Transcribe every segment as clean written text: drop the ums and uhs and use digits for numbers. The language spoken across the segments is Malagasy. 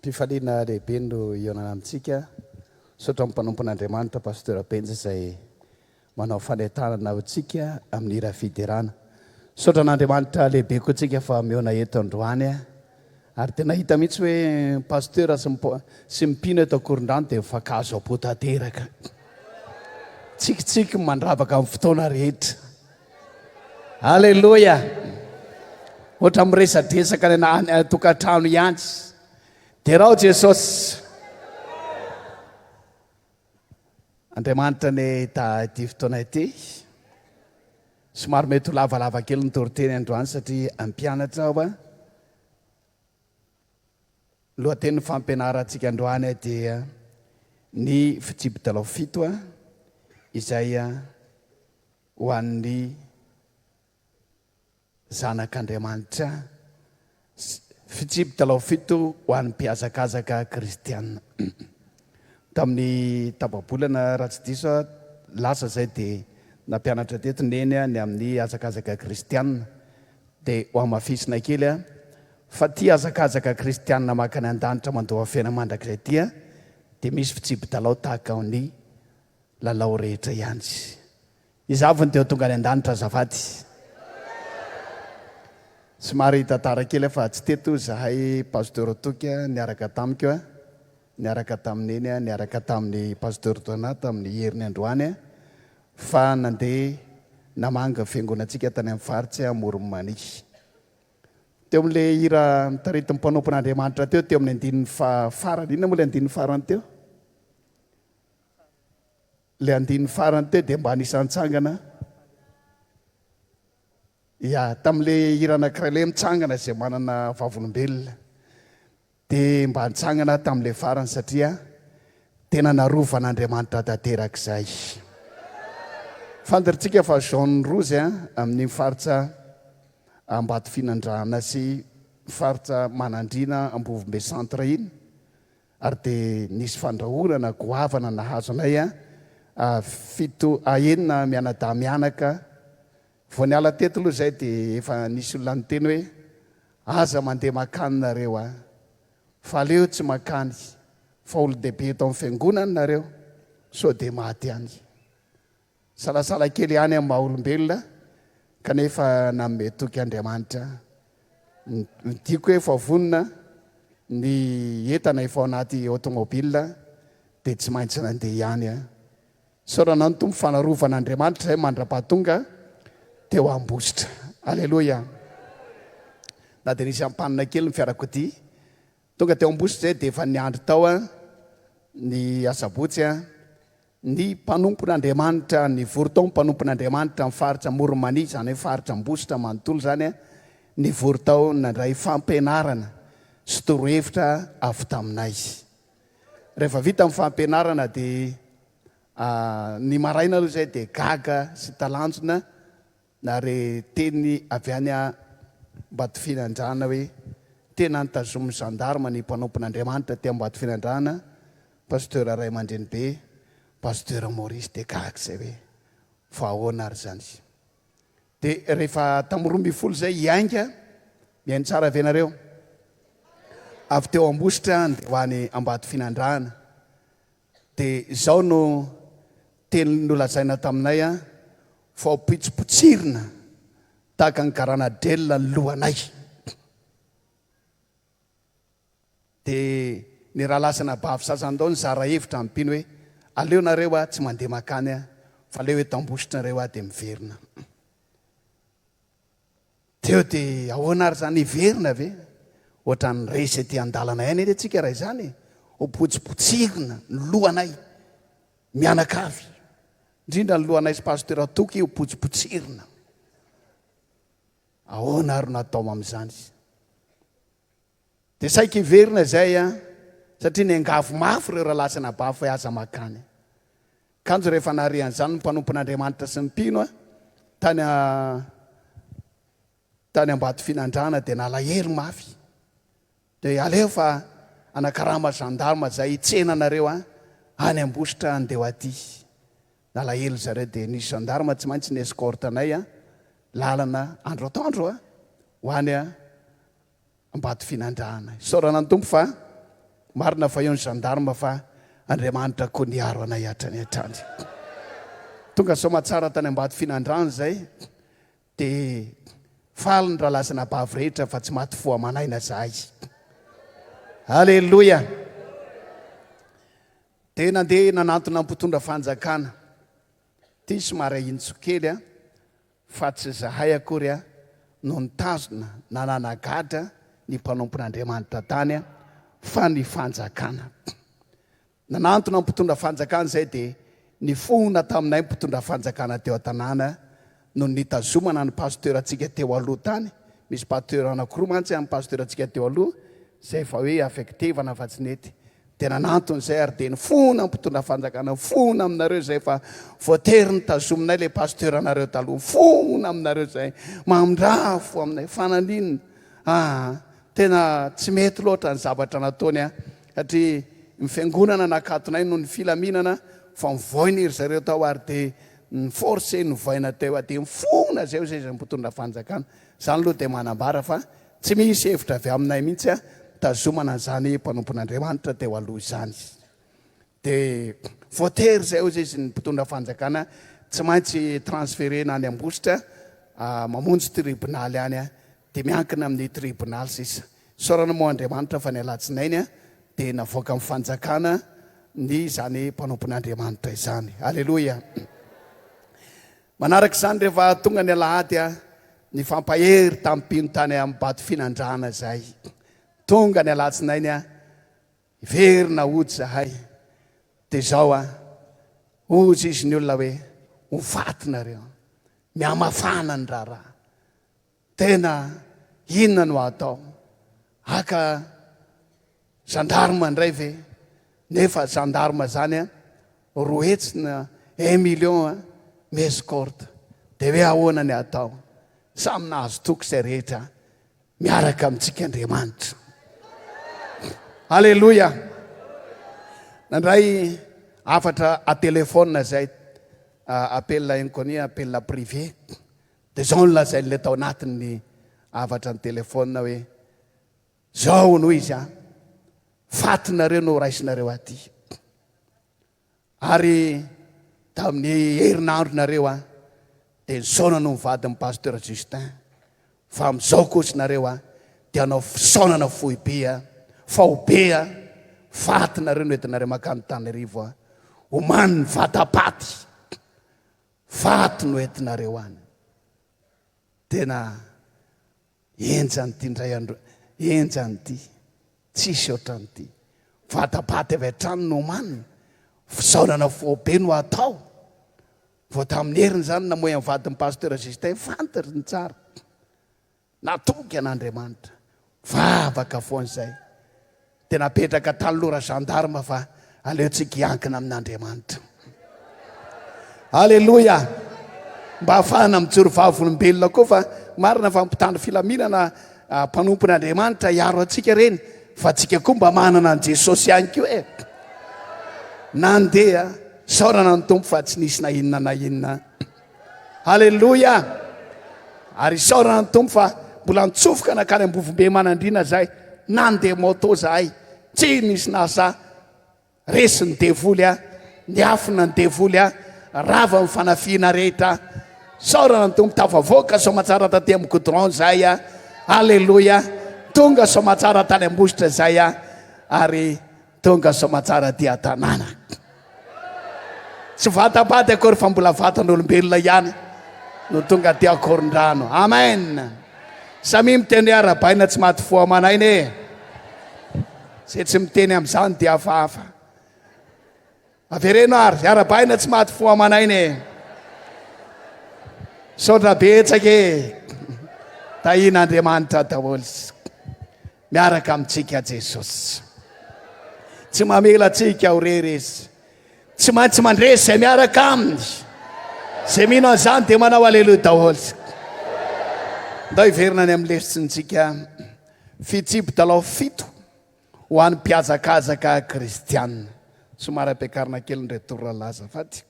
Fifaliana lehibe no iona amintsika sotra amin'ny mpanompon'Andriamanitra pasteur Benja izay manao fanentanana antsika amin'ny hira fiderana. Sotra n'Andriamanitra lehibe koa tsika fa miona eto androany ary tena hita mihitsy hoe pasteur sy mipino eto Akorondrano dia mifakazo abotateraka. Tsikitsiky mandravaka amin'ny fotoana rehetra. Halleluja. Ohatra miresadresaka ny tokantrano ihany. Dia raha Jesosy. Andriamanitra ny ity fotoana ity. Somary mety ho lavalava kely ny toriteny androany satria ampianatra aho lohatenin'ny fampianarantsika androany dia ny fitsipy-dalao fito izay ho an'ny zanak'Andriamanitra. Fitsipy-dalao fito ho an'ny mpiazakazaka kristianina. Tamin'ny tapabolana raha tsy diso lasa zay dia nampianatra teto neny ny amin'ny azakazaka kristianina dia ho amafisina kely fa ty azakazaka kristianina makany an-danitra mandoa fiaina mandrakizay ty dia misy fitsipy-dalao tahaka ny lalao rehetra ihany. Izavony dia tonga any an-danitra azafady. Somary tantara kely fa tsy teto zahay pasteur Toky niaraka tamiko niaraka tamineny niaraka tamin'ny pasteur Tona tamin'ny heriny androany fa nandeha namanga fiangonantsika tany amin'ny faritsy Moromany. Teo amin'ilay hira taritin'ny mpanompon'Andriamanitra teo amin'ny andininy farany. Inona moa ilay andininy farany teo? Ilay andininy farany teo dia mba anisan-tsangana. Tamin'ilay hira anankiray ilay mitsangana izay manana vavolombelona dia mba nitsangana tamin'ilay farany satria tena narovan'Andriamanitra tanterak'izay. Fantaritsika fa jaune rouge amin'ny faritra Ambatofinandrana sy faritra Manandrina Ambovombe centre iny ary dia nisy fandrahorana goavana nahazo anay enina mianadamianaka vao niala teto aloha zay dia efa nisy olona nyteny hoe aza mandeha makany nareo fa aleo tsy makany fa olo-dehibe eto amin'ny fiangonana nareo so dia maty any. Salasala kely ihany amin'ny maha olombelona kanefa nanome toky Andriamanitra nitiako hoe fa vonona ny entana efa ao anaty automobile dia tsy maintsy nandeha ihany saorana ny tompo fanarovan'Andriamanitra zay mandra-pahatonga teo ambositra. Alleluja. Na dia nisy ampanina kely ny fiarakodia tonga teo ambositra zay dia efa niandry tao ny asabotsy ny mpanompon'Andriamanitra ny vorotao mpanompon'Andriamanitra ny faritra Moromany zany hoe faritra ambositra manontolo zany ny vorotao nandray fampianarana sy torohevitra avy taminay. Rehefa vita amin'ny fampianarana dia ny maraina aloha zay dia gaga sy talanjona na re teny avy any Ambatofinandrana hoe tena nitazomy gendarme ny mpanompon'Andriamanitra ty Ambatofinandrana pasteur Ray Aman-dreny be pasteur Maurice de Gagzay hoe fa ahoana ary zany. Dia rehefa tamin'ny 12 zay iainga mihaino tsara avy nareo avy teo ambositra dia ho any Ambatofinandrana dia izao no teny nolazaina taminay fa pitsipitsirina tahaka ny garana delona ny lohanay. Dia ny raha lasana bavy sasandao ny zara hevitra mipino hoe aleo nareo tsy mandeha makany fa aleo eto ambositra nareo dia miverina. Teo dia ahoana ary zany hiverina ve ohatra ny resy ety an-dalana ihany edy atsika raha izany hopotsipotsirina ny lohanay mianakavy indrindra ny lohanay sy pasteur Toky hopotsipotsirina. Ahoana ary natao amin'izany. Dia saika hiverina zay satria ny angavo mafy ireo raha lasana bavy fa aza makany. Kanjo rehefa naharian'izany ny mpanompon'Andriamanitra sy ny mpino tany Ambatofinandrana dia nalahelo mafy dia aleo fa anakarama gendarme zay hitsena nareo any ambositra andeha ho aty. Nalahelo zareo dia nisy gendarme tsy maintsy ny escorte anay lalana andro atoandro ho any Ambatofinandrana. Saorana ny tompo fa marina fa eo ny gendarme fa Andriamanitra koa niaro anay hatrany hatrany. Tonga somatsara tany ambady finandrano zay dia faly ny raha lasana bavy rehetra fa tsy maty fo amanaina zahay. Halleloja. Dia nandeha nanantona mpitondra fanjakana. Ty somary intsokely fa tsy zahay akory no nitazona nananagadra ny mpanompon'Andriamanitra tany fa ny fanjakana. Nanantona mpitondra fanjakana zay dia ny fona taminay mpitondra fanjakana teo an-tanàna no nitazomana ny pasteur antsika teo aloha tany. Misy pasteur anankiroa mantsy amin'ny pasteur antsika teo aloha zay fa hoe affectevana fa tsy nety. Dia nanantony zay ary dia ny fona mpitondra fanjakana fona aminareo zay fa voatery nitazominay le pasteur anareo taloha, fona aminareo zay mamindrafo aminay fananinina. Tena tsy mety loatra ny zavatra nataony satria ny fiangonana nakatonay no ny filaminana fa mivoina iry zareo tao ary dia ny force ny voina teo dia mifona zay zay mpitondra fanjakana. Zany aloha dia manambara fa tsy misy hevitra avy aminay mihitsy tazomana zany mpanompon'Andriamanitra teo aloha izany. Dia voatery zay zay izy ny mpitondra fanjakana tsy maintsy transférena any Ambositra mamonjy tribunaly any dia miankina amin'ny tribunaly sisa. Saorana moa Andriamanitra fa ny alatsinainy dia navoaka amin'ny fanjakana ny zany mpanompon'Andriamanitra izany. Halleloja. Manaraka izany rehefa tonga ny alahady ny fampahery tamin'ny mpino tany amin'ny bady finandrana zay. Tonga ny alatsinainy iverina ody zahay dia zao ozy izy ny olona hoe hovatinareo miamafana ny raharaha. Tena inona no atao? Aka gendarme ndray ve? Nefa gendarme zany roetsina 1 million escorte. Dia hoe ahoana ny atao? Samy nahazo toky izay rehetra miaraka amintsika Andriamanitra. Halleloja. Nandray afatra atelefona zay appel inconnu, appel privé. Dia zao no lazay le tao anatin'ny afatra ny telefona hoe zao no izy fatinareo no raisinareo aty. Ary tamin'ny herinandronareo dia nisaona no mivady ny pasteur Justin fa amin'izao kosinareo dia anao fisaonana foibe faobe fatinareo no entinareo makany Tanarivo omany ny vatapaty faty no entinareo any. Tena enjany ty ndray andro, enjany ty tsisy ohatran'ity vatapaty avy hatrany no omanina fisaonana foibe no atao. Vao tamin'ny heriny zany namoy amin'ny vadin'ny pasteur Justin fantatra ny tsara natoky an'Andriamanitra vavaka foan'izay. Dia napetraka tany lora gendarme fa aleotsika hiankina amin'Andriamanitra. Halleloja. Mba hafahana mijoro vavolombelona koa fa marina fa mpitandro filaminana mpanompon'Andriamanitra hiaro atsika reny fa atsika koa mba manana an Jesosy ihany koa nandeha saorana ny tompo fa tsy nisy na inona na inona. Halleloja. Ary saorana ny tompo fa mbola nitsofoka nakany ambovombe manandrina zay nandeha moto zahay tsy nisy nasa resy ny devoly niafina ny devoly rava ny fanafina rehetra. Saorana ny tompo tafavoaka somatsara taty amin'ny goudron zay halleloja. Tonga somatsara tany Ambositra zay ary tonga somatsara ty an-tanàna. Tsy vatapaty akory fa mbola vatan'olombelona ihany no tonga ty akoron-drano. Amen. Samy miteny arabaina tsy maty fo amanainy zay tsy miteny amin'izany dia hafahafa. Avereno ary arabaina tsy maty fo amanainy. Saotra betsaka tahin'Andriamanitra daholo miaraka amintsika Jesosy. Tsy mamela atsika ho reresy. Tsy maintsy mandresy zay miaraka aminy. Zay mino an'izany dia manao aleloja daholo. Ndao hiverina any amin'ny lesitsintsika fitsipy dalao 7 ho an'ny mpiazakazaka kristianina. Somary ampiakarina kely ny retora laza faty.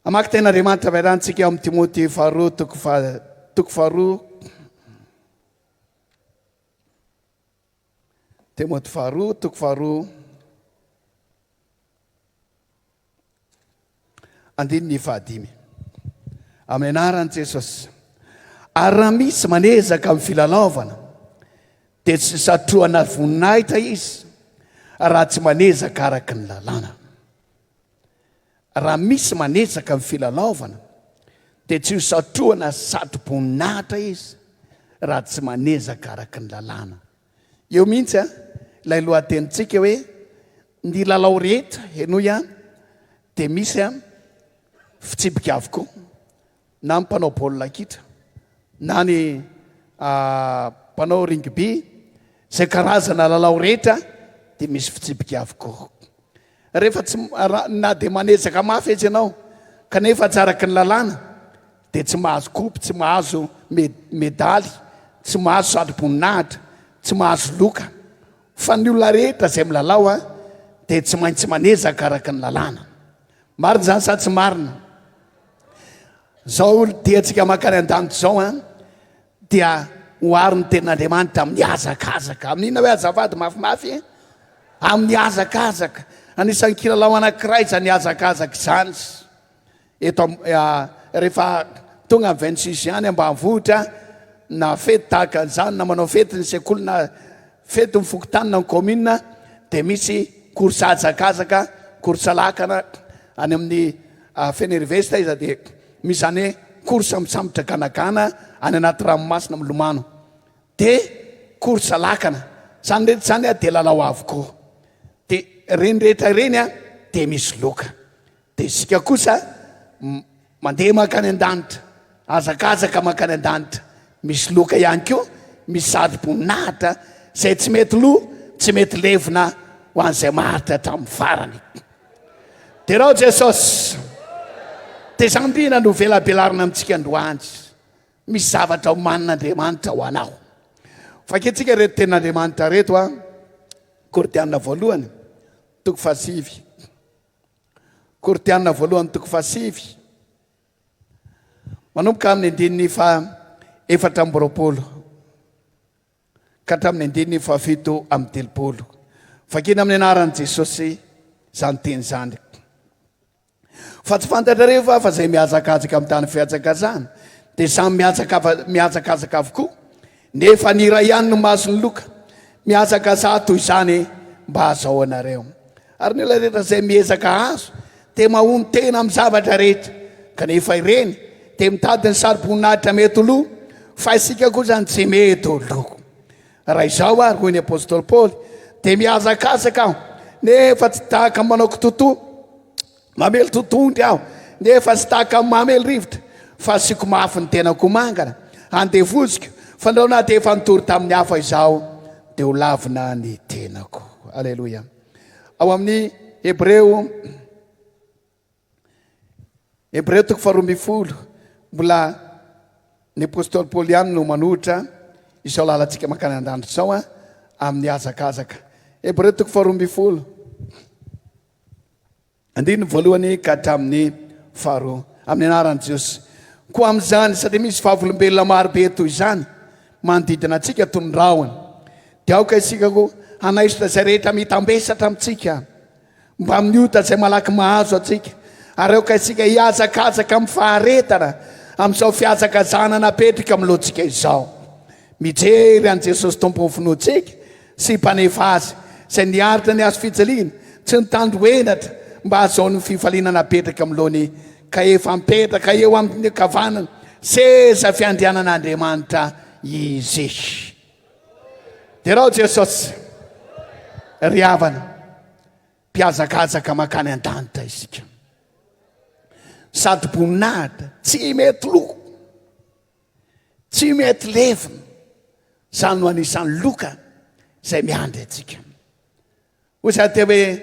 Amaky ten'Andriamanitra varantsika eo amin'ny Timoty faharoa toko faharoa Timoty faharoa toko faharoa andiny fahadimy amin'ny anaran'i Jesosy. Ary raha misy manezaka amin'ny filalaovana dia tsy satroana voninahitra izy raha tsy manezaka araka ny lalàna. Raha misy manezaka amin'ny filalaovana dia tsy satroana satro-boninahitra izy raha tsy manezaka araka ny lalàna. Eo mihitsy ilay lohatenitsika hoe ny lalao rehetra henoy dia misy fitsipika avokoa, na ny mpanao baolina kitra na ny mpanao rugby, izay karazana lalao rehetra dia misy fitsipika avokoa. Rehefa tsy na dia manezaka mafy izy ianao kanefa tsy araka ny lalàna dia tsy mahazo kopy, tsy mahazo medaly, tsy mahazo satro-boninahitra, tsy mahazo loka. Fa ny olona rehetra izay milalao dia tsy maintsy manezaka araka ny lalàna. Marina zany sa tsy marina? Zao diantsika makany an-danitra zao dia hoariny tenin'Andriamanitra amin'ny hazakazaka. Amin'ina hoe azafady mafimafy? Amin'ny hazakazaka. Anisan'ny kilalao anankiray zany hazakazaka izany. Eto rehefa tonga amin'ny 26 any ambanivohitra na fety tahaka an'izany, na manao fety ny sekoly na fety mifokotany na ny commune, dia misy korsa hazakazaka, korsa lakana any amin'ny Fenervesta izy dia misy zany hoe korsa misambotra ganagana any anaty ranomasina milomano. Dia korsa lakana zany rehetra zany dia lalao avokoa. Dia reny rehetra reny dia misy loka. Dia isika kosa mandeha makany an-danitra, hazakazaka makany an-danitra, misy loka ihany koa, misy satro-boninahitra izay tsy mety loha, tsy mety levina ho an'izay maritra hatramin'ny farany. Dia rao Jesosy, dia zandrina no velabelarina amintsika androany. Misy zavatra homanin'Andriamanitra ho anao. Faketsika reto tenin'Andriamanitra reto Koritiana voalohany toko 7. Koritiana voalohany toko 7 manomboka amin'ny andininy 4 ka hatramin'ny andininy 7 fakina amin'ny anaran'i Jesosy zany teny zany. Fa tsy fantatrareo fa izay mihazakazaka amin'ny tany fihatsakazana dia samy mihazakazaka avokoa, nefa ny iray ihany no mahazo ny loka. Mihazakaza toy izany mba hazao anareo. Ary ny olona rehetra izay miezaka azo dia mahony tena amin'ny zavatra rehetra, kanefa ireny dia mitady ny saro-boninahitra mety loha, fa isika koa zany tsy mety loha. Raha izao ary hoy ny apôstôly Paoly dia mihazakazaka aho nefa tsy tahaka manao kitotoa, mamely totondry aho nefa tsy tahaka mamely rivotra, fa asiako mafy ny tenako mangana, andevoziko fa ndao na dia efa nitory tamin'ny hafa izao dia ho lavina ny tenako. Aleloia. Ao amin'ny Hebreo toko 12 mbola ny apôstôly Paoly ihany no manohitra izao lalantsika makany an-danitra izao amin'ny hazakazaka. Hebreo toko 12 andiny voalohany ka hatramin'ny 2 amin'ny anaran'i Jesosy. Koa amin'izany satria misy vavolombelona marobe toy izany manodidina antsika toy ny rahona, dia aoka isika koa hanaisotra izay rehetra mitambesatra amintsika mba miota izay malaky mahazo atsika, ary aoka isika hihazakazaka amin'ny faharetana amin'izao fihazakazana napetrika amin'loantsika izao. Mijery an' Jesosy tompony finoantsika sy mpanefa azy izay niaritra ny azo fijaliana, tsy nitandroenatra mba hazao ny fifaliana napetraka amin'loany, ka efa mipetraka eo amin'ny kavanana seza fiandrianan'Andriamanitra izy. Dia rao Jesosy, ry havana, mpiazakazaka makany an-danitra isika. Sady boninahitra tsy mety loha, tsy mety levina, zany no anisan'ny loka izay miandry atsika. Oza te hoe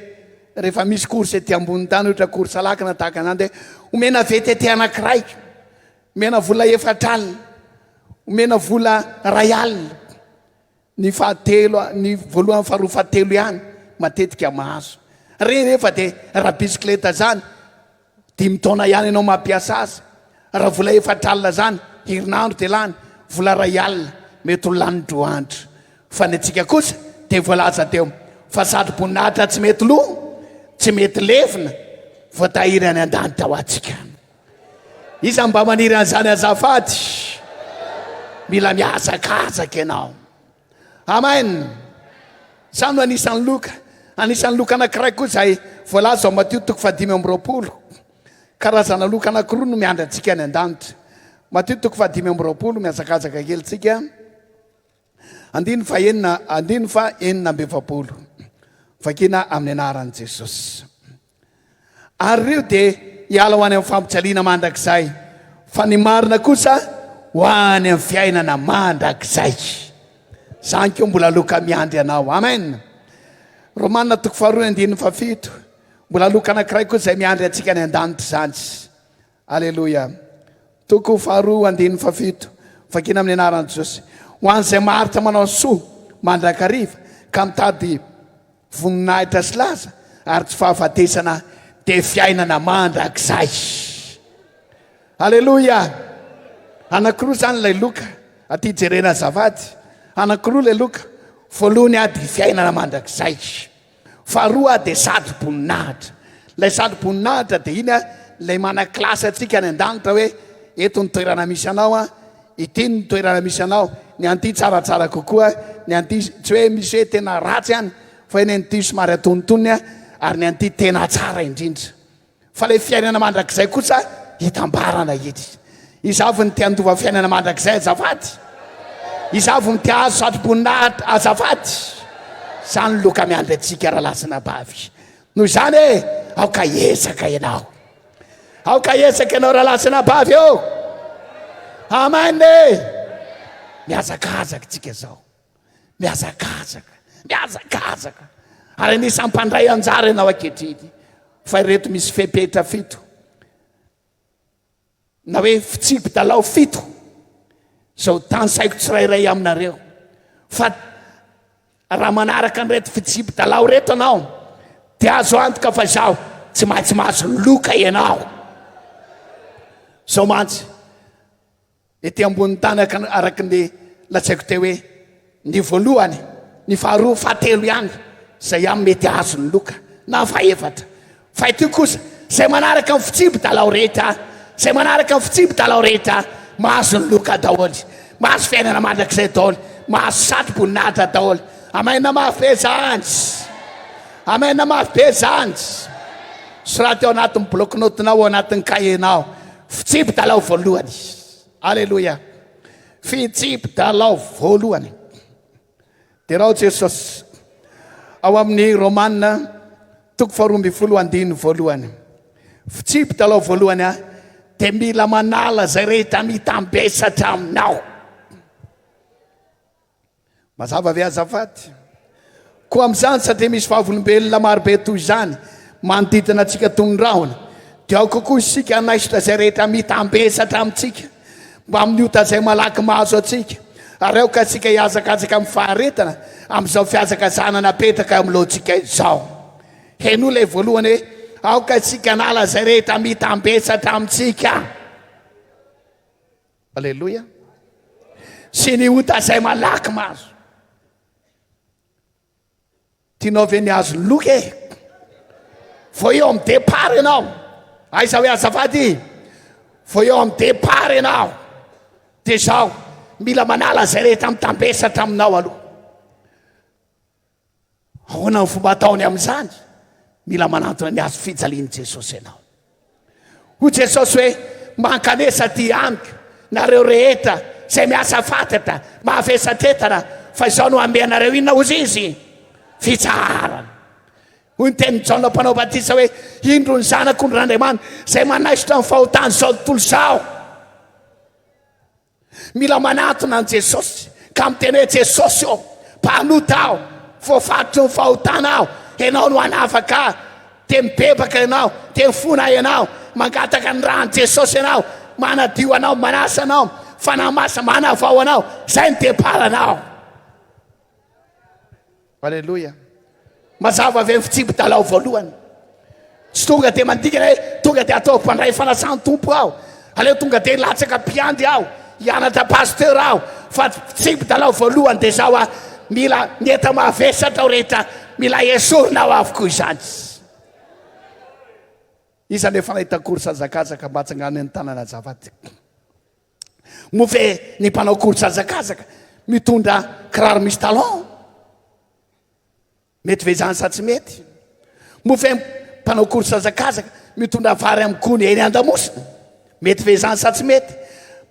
rehefa misy korsa ety ambony tany ohatra korsa lakana tahaka an'izany dia omena VTT anankiray, omena vola 4 alina, omena vola 2 alina, ny fahatelo, ny voalohany faharoa fahatelo ihany matetika mahazo. Rehefa dia raha bisikleta zany 5 taona ihany ianao mampiasa azy, raha vola 4 alina zany herinandro dia lany, vola 2 alina mety ho lany 2 andro. Fa ny antsika kosa dia voalaza teo fa satroboninahitra tsy mety loha tsy mety levina voatahiry any an-danitra ho atsika iza mba maniry an'izany azafady mila miazakazaka ianao amen sano anisan'ny loka anankiray koa zay voalaza ao Matio 5:20 karazana loka anankiroa no miandry antsika any an-danitra Matio 5:20 miazakazaka kely tsika 9:20 vakina amin'ny anaran'i Jesosy ary rio dia hiala ho any amin'ny fampitsaliana mandrakizay fa ny marina kosa ho any amin'ny fiainana mandrakizay zany keo mbola loka miandry anao amen Romanina 2:7 mbola loka anankiray koa zay miandry antsika any an-danitra zany aleloia 2:7 vakina amin'ny anaran'i Jesosy ho an'izay maharitra manao soa mandrakariva ka mitady voninahitra sy laza ary tsy fahafatesana dia fiainana mandrakizay aleloia anankiroa zany ilay loka aty jerena azafady anankiroa ilay loka voalohany dia fiainana mandrakizay faharoa dia satroboninahitra ilay satroboninahitra dia iny ilay manaklasy atsika any an-danitra hoe eto ny toerana misy anao ity ny toerana misy anao ny anty tsaratsara kokoa ny anty tsy hoe misy hoe tena ratsy any fa eny anty somary atonontonony ary ny anty tena tsara indrindra fa ilay fiainana mandrakizay kosa hitambarana edy izavy ny tia andova fiainana mandrakizay azafady izavy ny tia azo satroboninahitra azafady zany loka miandry atsika rahalasina bavy noho izany aoka ezaka ianao rahalasina bavy eo amen miazakazaka tsika zao miazakazaka ary anisan'ny mpandray anjara ianao ankehitriny fa ireto misy fepetra 7 na hoe fitsipy-dalao 7 zao tany saiko tsirairay aminareo fa raha manaraka an'ireto fitsipy-dalao reto anao dia azo antoka fa zaho tsy maintsy mahazo loka ianao zao mantsy ety ambony tany araky ny latsaiko teo hoe ny voalohany ny faharoa fahatelo ihany zay amin'ny mety azo ny loka na faefatra fa ity kosa zay manaraka amin'ny fitsipy-dalao rehetra mahazo ny loka daholy mahazo fiainana mandrakizay daholy mahazo satroboninahitra daholy amena mafy be zany sy raha teo anatin'ny bloc-notenao ao anatin'ny kahienao fitsipy-dalao voalohany aleloia fitsipy-dalao voalohany dia raha Jesosy ao amin'ny Romanina 2:12 fitsipy-dalao voalohany dia mila manala zay rehetra mitambesatra aminao mazava ve azafady koa amin'izany satria misy fahavolombelona marobe toy izany manodidina atsika tonondrahona dia ao kokoa isika anaisitra zay rehetra mitambesatra amintsika mba amin'niota zay malaky mahazo atsika ary ao ka atsika hiazakazaka amin'ny faharetana amin'izao fiazakazana napetraka amin'lohantsika izao heno ilay voalohany hoe ao ka atsika anala zay rehetra mitambesatra amintsika aleloia sy ny ota zay malaky mahazo tianao ve ny azo ny loka vo eo amin'ny départ ianao aiza hoe azafady vo eo amin'ny départ ianao dia zao mila manala zay rehetra mitambesatra aminao aloha ahoana ny fomba ataony amin'izany mila manantona ny azo fijalian'i Jesosy ianao hoy Jesosy hoe mankanesa ty amiko nareo rehetra zay miasa fatatra mahafesatretana fa izao no ame anareo inona ozy izy fitsarana hoy ny tenin'ny Jaona mpanao batisa hoe indro ny zanako ny r'Andriamanitra zay manaisitra ny fahotany zao tontolo zao mila manatona an Jesosy ka miteny hoe Jesosy eo mpanota aho voafatotry ny fahotana aho ianao no anafaka te mibebaka ianao te mifona ianao mangataka ny rahan'i Jesosy ianao manadio anao manasa anao fanamasa manavao anao zay ny deparanao aleloia mazava avy amin'ny fitsipy-dalao voalohany tsy tonga dia mandikana hoe tonga dia atao mpandray fanasany tompo aho aleo tonga dia latsaka mpiandry aho hianatra pasteur aho fa fitsipy-dalao voalohany dia zao mila mieta mavesatra ao rehetra mila esorina ao avokoa izany izany efa nahita korsa azakazaka mba tsangany ny tanana zavaty mofe ny mpanao korsa azakazaka mitondra kiraro misy talon mety ve zany sa tsy mety mofe mpanao korsa azakazaka mitondra vary amin'ny kony eny an-damosina mety ve zany sa tsy mety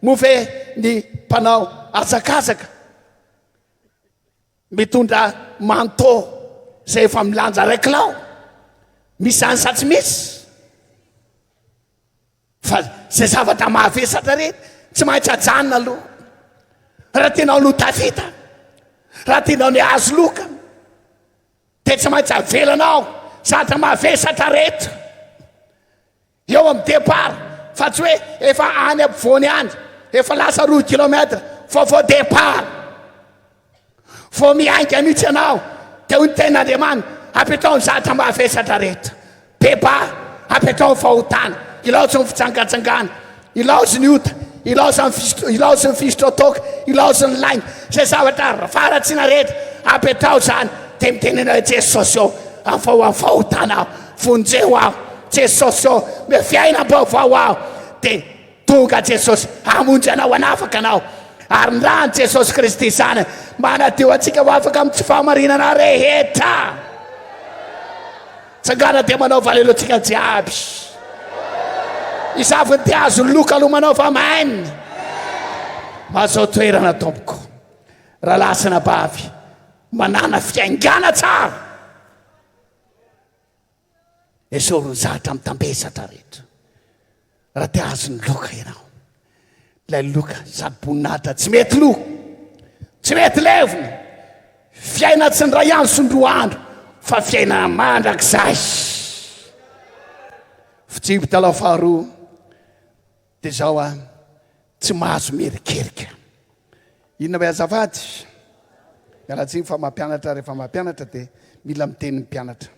mofe ny mpanao azakazaka mitondra manteau zay efa milanja raikilao misy zany sa tsy misy fa zay zavatra mahavesatra rehetra tsy maintsy ajanona aloha raha tianao no tafita raha tianao ny azo loka de tsy maintsy avelanao zavatra mahavesatra rehetra eo amin'ny départ fa tsy hoe efa any ampovoany any efa lasa 2 kilometra vao départ vao miainga mihitsy ianao de ho ny ten'Andriamanitra apetrao ny zavatra mahavesatra rehetra beba apetrao ny fahotana ilaotsy ny fitsangatsangana ilaotsy ny ota ilaotsy ny fisotrotoka ilaotsy ny laina zay zavatra faratsiana rehetra apetrao zany de mitenenao Jesosy eo amin'ny fahotanao vonjeo aho Jesosy eo fiainam-baovao aho de tonga Jesosy hamonjy anao anafaka anao ary ny rany Jesosy Kristy zany manadio atsika ho afaka amin'ny tsy fahamarinana rehetra tsangana de manao valelontsika jiaby isavy ty azo loka aloha manao fa amen mazao toerana tompoko raha lasana bavy manana fiaingana tsara esorony zatra mitambesatra rehetra raha ty azony loka ianao lay loka sady boninahitra tsy mety loha tsy mety levona fiaina tsy ny ray andro sy ny 2 andro fa fiaina mandrakizay fitsibo talao faharoa de zao a tsy mahazo merikerika inona ve azavady mialatsiny fa mampianatra rehefa mampianatra de mila miteny ny mpianatra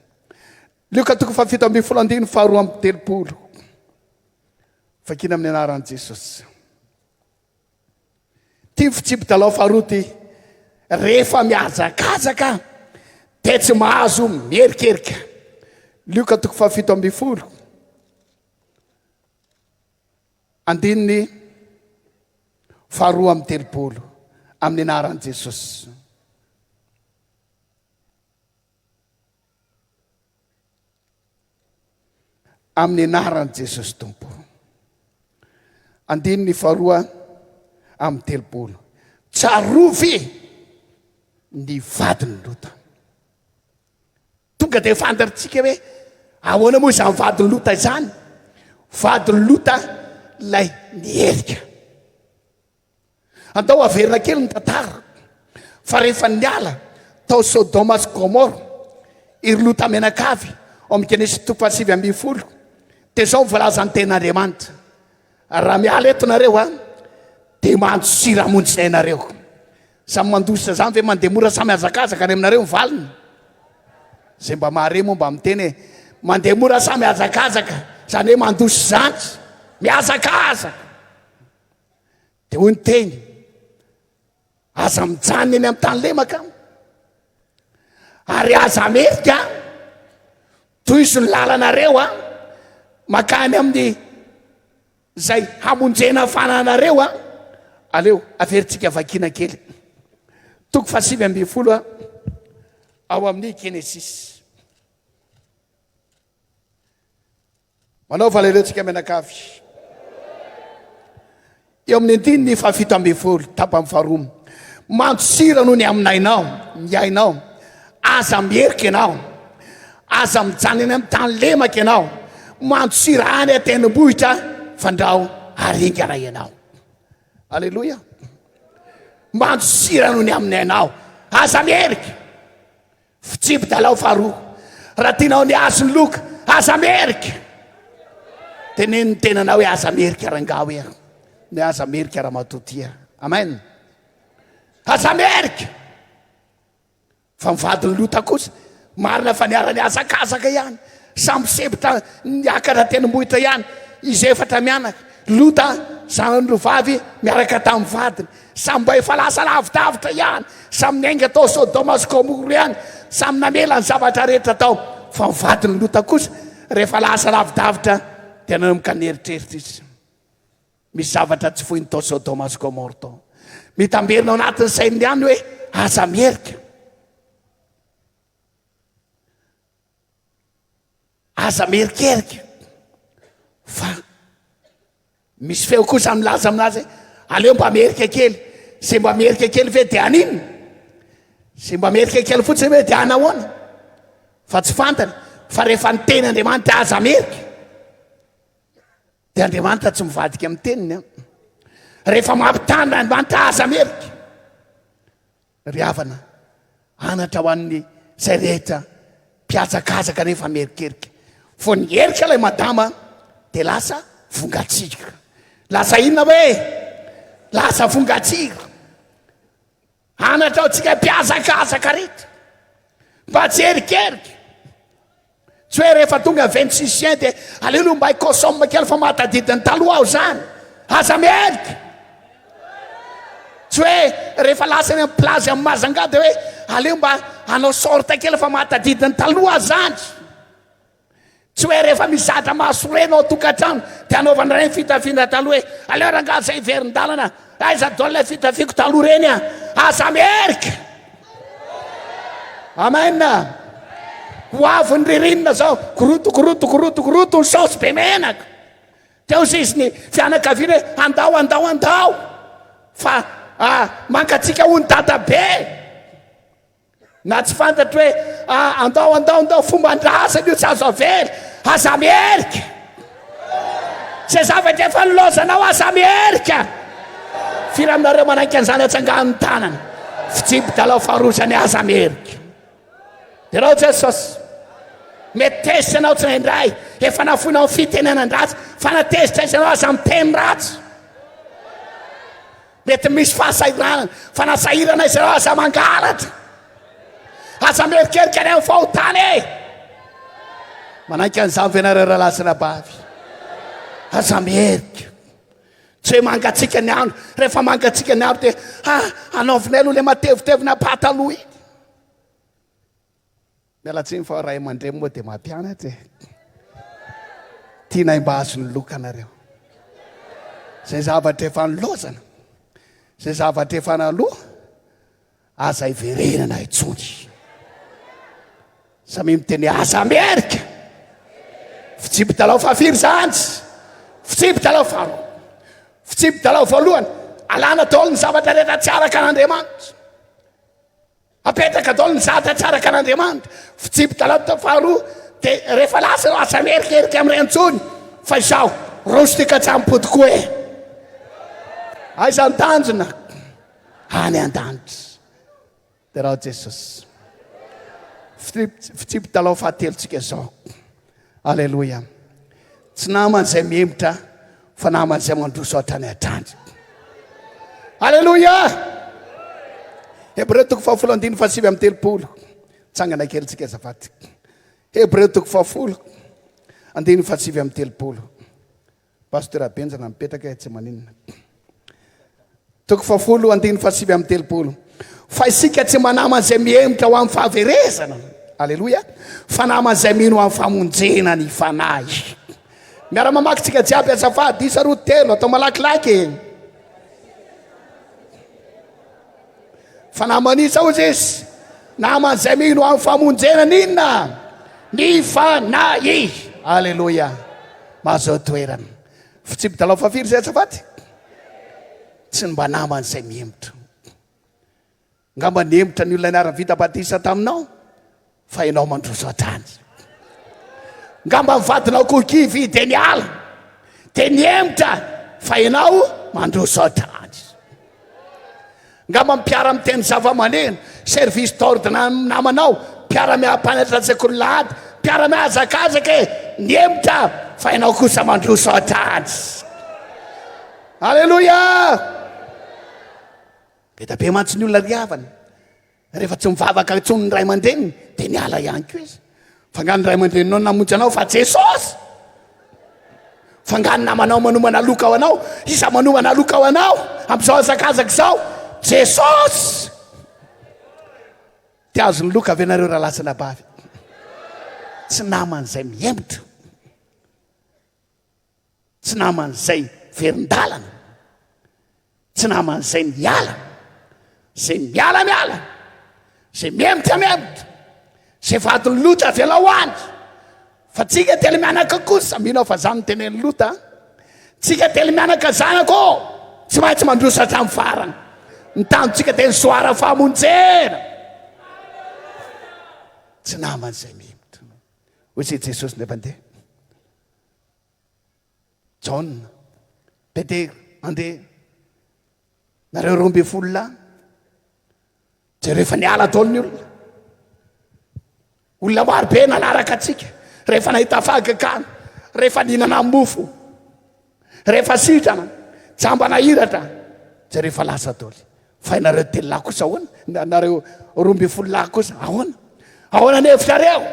lioka toko fa 7 faharoa amby 30 fakina amin'ny anaran'i Jesosy ty fitsibo talao faharoa ty rehefa miazakazaka de tsy mahazo merikerika lioka toko fa 7 andininy faharoa amby 30 amin'ny anaran'i Jesosy amin'ny anaran'i Jesosy tompo andininy faharoa amby 30 tsarovy ny vadiny lota tonga de fantaritsika hoe ahoana moa izany vadiny lota izany vadiny lota lay nierika andao averina kely ny tantara fa rehefa niala tao Sodoma sy Gomora iry lota menakavy ao amin'ny Genesy 7:20 de zao mivolazany ten'Andriamanitra raha miala eto nareo a de mahandro siramonjy nareo samy mandositra zany ve mandeha mora samy azakazaka any aminareo mivalina zay mba mahare moa mba miteny mandeha mora samy azakazaka zany hoe mandosy zany miazakazaka de hoy ny teny aza mijanony eny amin'ny tany lemaka ary aza merika toiso ny lalanareo a makany amin'ny zay hamonjena fananareo a aleo averitsika vakina kely toko fa 7 a ao amin'ny Genesis manao valeletsika menakavy eo amin'ny andininy fa 7 tapa amin'ny faharoa mantsira noho ny aminainao miainao aza mierika ianao aza mijanony amin'ny tany lemaka ianao mantsira any atenimbohitra fandrao aringana ianao alleloia mantsira noho ny aminainao aza mierika fitsibo dalao faharoa raha tianao ny azo ny loka aza mierika teneny ny tenanao hoe aza mierika rangao e ny aza mierika raha matotia amen aza mierika fa mivadiny lota kosa marina fa niarany azakazaka ihany samby sebitra niakatra tenimbohitra ihany izy efatra mianaka lota zandro vavy miaraka tamin'ny vadiny samy mba efa lasa lavidavitra ihany samy niainga atao Sodoma sy Gomora ihany samy namela ny zavatra rehetra tao fa mivadiny Lota kosa rehefa lasa lavidavitra dia nanomboka nieritreritra izy misy zavatra tsy foiny tao Sodoma sy Gomora tao mitamberina ao anatin'ny sainy ihany hoe aza mierika aza mierikerika fa misy feo kosa milaza aminazy aleo mba mierika kely sy mba mierika kely ve dia anino sy mba mierika kely fotsiny hoe dia anahoana fa tsy fantany fa rehefa ny teny Andriamanitra aza mierika dia Andriamanitra tsy mivadika amin'ny teniny rehefa mampitana Andriamanitra aza mierika ry havana anatra ho an'ny zay rehetra mpiazakazaka rehefa mierikerika fo ny erika ilay madama dia lasa vongatsika lasa inona hoe lasa vongatsika anatra ao tsika mpiazakazaka rehetra mba tsy erikerika tsy hoe rehefa tonga 26 juin dia alelo mba ikosomma kely fa mahatadidiny taloha aho zany aza mierika tsy hoe rehefa lasa ny amin'ny plazy amin'ny Mazanga dia hoe aleo mba anao sorta kely fa mahatadidiny taloha zany tsy hoe rehefa mizatra mahasorenao tokantrano dia anaovana reny fitafina taloha hoe aleo rangaha zay verin-dalana aiza daolina fitafiko taloha reny aza mierika amena ho avy ny ririnina zao korotokoroto ny saosy be menaka teo izy ny fianakaviana hoe andao fa mankatsika ho ny dada be na tsy fantatry hoe andao fomban-drasany io tsy azo avely aza mierika zay zavatra efa nilozanao aza mierika firy aminareo manaiky an'izany atsangan'ny tanana fitsipy-dalao faharosany aza mierika dia rao Jesosy mety tezitra anao tsy naindray efa nafoinao fitenenan-dratsy fa natezitra isanao aza miteny ratsy mety misy fahasahiranana fa nasahirana isanao aza mangalatra aza mierikerika any amin'ny fahotany manaiky an'izany venareo rahalasina bavy aza mierika tsy hoe mangatsika ny andro rehefa mangatsika ny andro dia anaovinay aloha le matevitevina pataloha iny mialatsiny fa ray aman-dreny moa dia mampianatra tianay mba azony loka anareo zay zavatra efa nilozana zay zavatra efa naloha aza iverenana itsony samy miteny aza mierika fitsipy-dalao fahafiry zantsy fitsipy-dalao faharoa fitsipy-dalao voalohany alana daolo ny zavatra rehetra tsy araka an'Andriamanitra apetraka daolo ny zavatra tsy araka an'Andriamanitra fitsipy-dalao faharoa dia rehefa lasa aza mierikerika amin'ireny fa izao roso tika tsampodikoa aiza an-tanjona any an-danitra dia raha Jesosy fitsipy-dalao fahatelotsika zao alleloia tsy namany izay mihemitra fa namany izay mandroso hatrany an-trandry alleloia Hebreo toko 10:7-8 tsangana kelyntsika azafady Hebreo toko 10:7-8 pasteur Benjana mipetraka tsy maninona toko 10:7-8 fa isika tsy manamana izay mihemitra ho amin'ny fahaverezana alleloia fa namana izay mino amin'ny famonjena ny fanahy miara-mamaky tsika jiaby azafady 1-3 atao malakilaky fa namanisa ozy izy namana izay mino amin'ny famonjena n'inona ny fanahy alleloia mahazo toerana fitsipy-dalao fahafiry zay azafady tsy mba namana izay mihemitra ngamba nihemitra ny olona niara-vita batisa taminao fa ianao mandroso hatrany ngamba mivadinao kokivy dia ny ala dia nihemitra fa ianao mandroso hatrany ngamba mipiara miteny zava-maneno service d'ordre namanao mpiara miampanaitra tsekololahady mpiara miazakazaka nihemitra fa ianao kosa mandroso hatrany alleloia beta be mantsy ny olona riavana rehefa tsy mivavaka tsony ny ray aman-dreniny dia niala ihany koa izy fa nga ny ray aman-dreninao namonjy anao fa Jesosy fanganina manao manomana loka ao anao iza manomana loka ao anao am'izao azakazaka zao jesosy ty azony loka avy anareo raha lasana bavy tsy naman'izay miembotra tsy naman'izay verindalana tsy naman'izay miala zay miala zay miembotra zay vadiny lota vela hoany fa tsika tely mianaka kosa mino fa zany teneny lota tsika tely mianaka zanako tsy maintsy mandrosatra amin'ny farany ny tanontsika teny soara famonjena tsy naman'izay miembotra hoy se jesosy ndefa andeha John Peter andeha nareo 12 lahy je rehefa niala taolo ny olona maro be nanaraka atsika rehefa nahita fahagakana rehefa ninana mofo rehefa sitrana jambana hiratra je rehefa lasa taoly fa nareo telo lahy kosa ahoana nareo 12 lahy kosa ahoana nevitra reo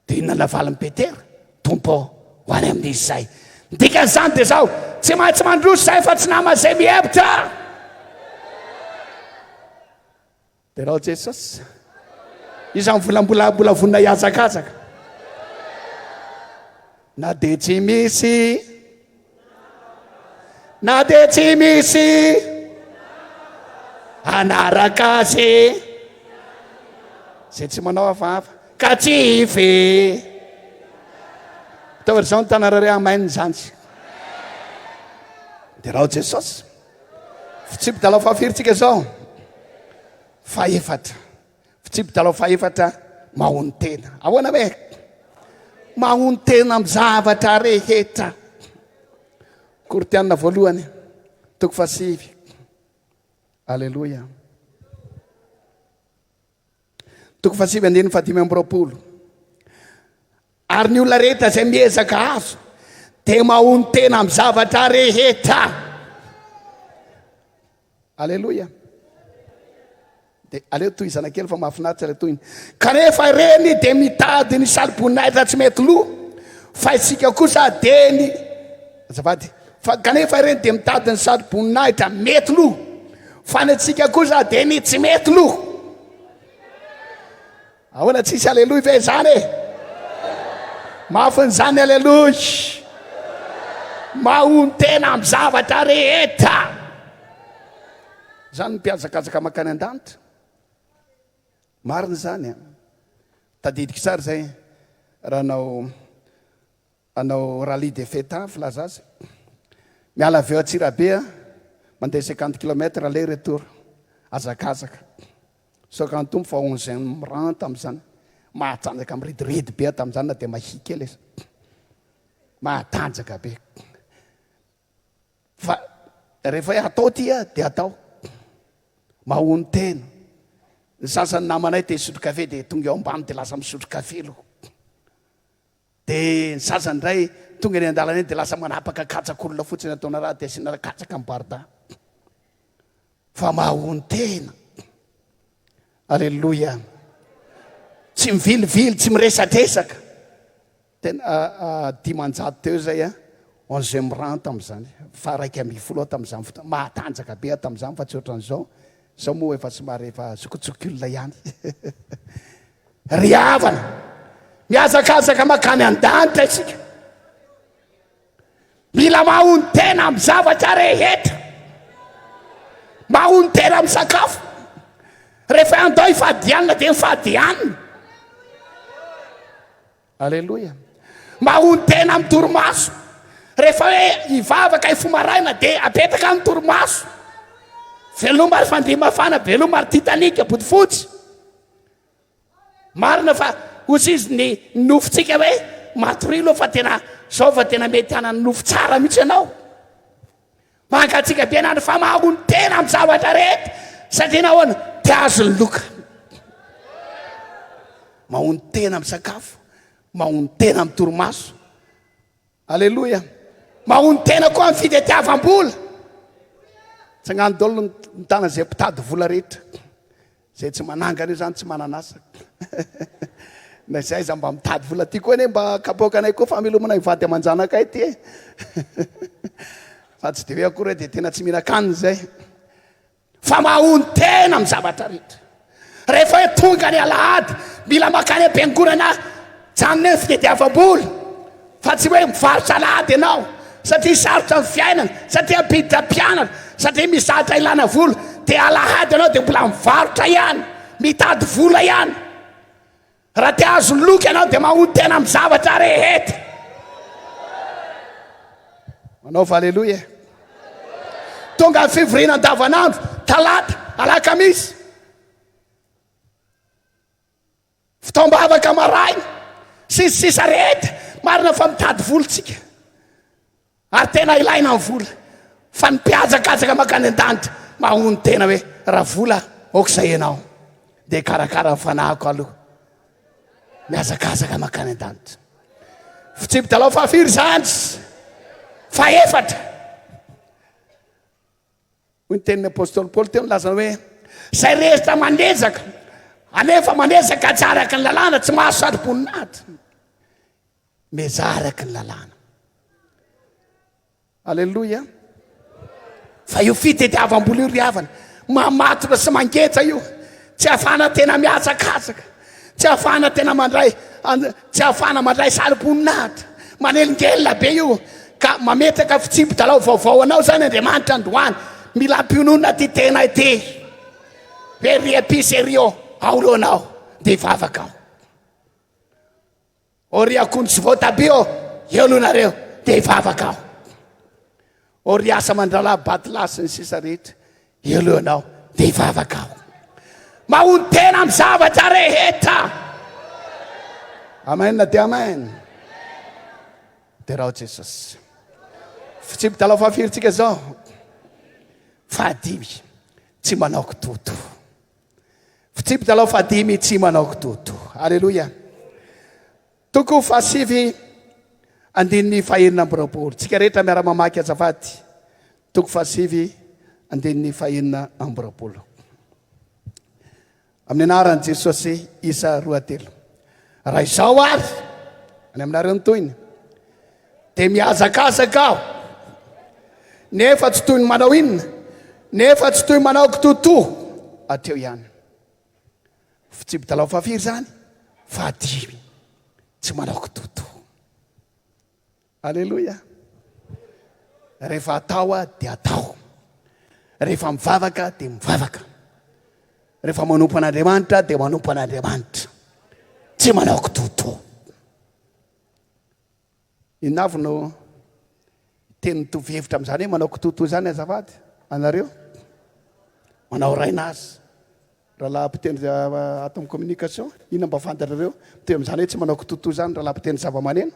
dia inona navaliny Petera tompo ho any amin'izy zay ndikan'izany dia zao tsy maintsy mandroso zay fa tsy namazay mihevitra dia rao jesosy izany volambola vonina hiazakazaka na dia tsy misy anaraka azy zay tsy manao hafahafa ka tsy ve taory zao ny tanarare amaininy zany dia rao jesosy fitsipy-dalao fahafirytsika zao faefatra fitsipy-dalao faefatra mahony tena ahoana hoe mahony tena amin'ny zavatra rehetra Koritianina voalohany 7 alleloia 7:5 ary ny olona rehetra zay miezaka azo dia mahony tena amin'ny zavatra rehetra alleloia dia aleo toy zanakely fa mahafinaritra le toyny kanefa reny dia mitady ny salim-boninahitra tsy mety loha fa isika kosa dia ny azafady fa kanefa reny dia mitady ny salim-boninahitra mety loha fa ny atsika kosa dia ny tsy mety loha ahoana tsisy alleloia ve zany e mafin'izany alleloia mahony tena amin'ny zavatra rehetra zany mpiazakazaka makany an-danitra marina zany tadidika sary zay raha anao rally de feta filazazy miala aveo Atsirabe mandeha 50 km aller retour azakazaka sokany tompo fa 11 mirant tam'izany mahatanjaka miridiridy be tam'izany na dia mahika ela izy mahatanjaka be fa rehefa atao tia dia atao mahony tena ny sasany namanay te hisotro kafe dia tonga eo ambany dia lasa misotro kafe aloha dia ny sasany indray tonga eny an-dalana eny dia lasa manapaka katsak'olona fotsiny ataona raha dia asiana katsaka amin'ny barda fa mahony tena alleloia tsy mivilivily tsy miresatresaka tena 10 teo zay 11 mirant tam'izany fa 1:10 tam'izany mahatanjaka be tam'izany fa tsy ohatran'izao zao moa efa somary efa sokotsokolona ihany ry havana miazakazaka makany an-danitra isika mila mahony tena amin'ny zavatra rehetra mahony tena amin'ny sakafo rehefa andao ifadianina dia mifadianina alleloia mahony tena amin'ny torimaso rehefa hoe ivavaka ifomaraina dia apetaka amin'ny torimaso velomary fandihy mafana velomary titanika botifotsy marina fa osy izy ny nofotsika hoe matorilo fa tena zao fa tena mety hanany nofo tsara mihitsy ianao mangatsika be anandro fa mahony tena amin'ny zavatra rehetra satria nahoana tiazony loka mahony tena amin'ny sakafo mahony tena amin'ny torimaso alleloia mahony tena koa amin'ny fitetiavam-bola tsy agnano dolo mitana zay mpitady vola rehetra zay tsy manangana io zany tsy mananasa na zay za mba mitady vola ty koa ane mba kapokanay koa fa milomana ivady amanjanakay ty e fa tsy de hoe akory hoe de tena tsy mihina-kaniny zay fa mahony tena amin'ny zavatra rehetra rehefa hoe tonga ny alahady mila makany am-piangonana janoneny fitediavam-bola fa tsy hoe mivarotra alahady ianao satria sarotra ny fiainana satria biditra mpianatra satria misahatra ilana vola de alahady ianao de mbola mivarotra ihany mitady vola ihany raha te azo loka ianao de mahony tena amin'ny zavatra rehetra manao fa aleloia tonga ny fivoriana andavanandro talata alakamisy fitaombavaka maraina sisa rehetra marina fa mitady volontsika ary tena ilaina ny vola fa ny mpiazakazaka makany an-danitra mahony tena hoe raha vola okizay ianao de karakara ny fanahiko aloha miazakazaka makany an-danitra fitsipy dalao fahafiry zany fa efatra hoy ny tenin'ny apôstôly paoly teo nilazana hoe zay rehetra mandezaka anefa mandezaka tsaraky ny lalàna tsy mahazo sady-boninahitra mezaraky ny lalàna alleloia fa io fitediavam-bola io ryhavana mamatoka sy mangetsa io tsy ahafahana tena miazakazaka tsy ahafahana tena mandray tsy ahafahana mandray sady-boninahitra manelingelina be io ka mametraka fitsipy dalao vaovao anao zany andriamanitra androany mila ampionona ty tena ity hoe riapisy rio aoloanao de ivavaka ao o ry akony sy voatabio eolonareo de ivavaka ao o ry asa mandrala batilasy ny sisa rehetra eoloanao de ivavaka ao mahony tena amin'ny zavatra rehetra amen de amen de raha jesosy fitsipy dalao fahafiritsika zao fahadimy tsy manao kitoto fitsipy dalao fahadimy tsy manao kitoto alleloia toko fahasivy andininy fahenina amborapolo tsika rehetra miara mamaky azafady toko fahasivy andininy fahenina amborapolo amin'ny anaran'i jesosy isa roatelo raha izao ary any aminareo nytoyny de miazakazaka aho nefa tsy toy ny manao inona nefa tsy toy manao kitoto atreo ihany fitsipy dalao fahafiry zany fahadimy tsy manao kitoto alleloia rehefa atao a de atao rehefa mivavaka de mivavaka rehefa manompo an'andriamanitra de manompo an'andriamanitra tsy manao kitoto inavy no teny tovihevitra am'izany hoe manao kitoto zany azavady anareo manao raina azy rahalahy mpiteny ato amin'ny communication inona mba fantatrareo teo am'izany hoe tsy manao kitoto zany rahalahy mpiteny zava-maneno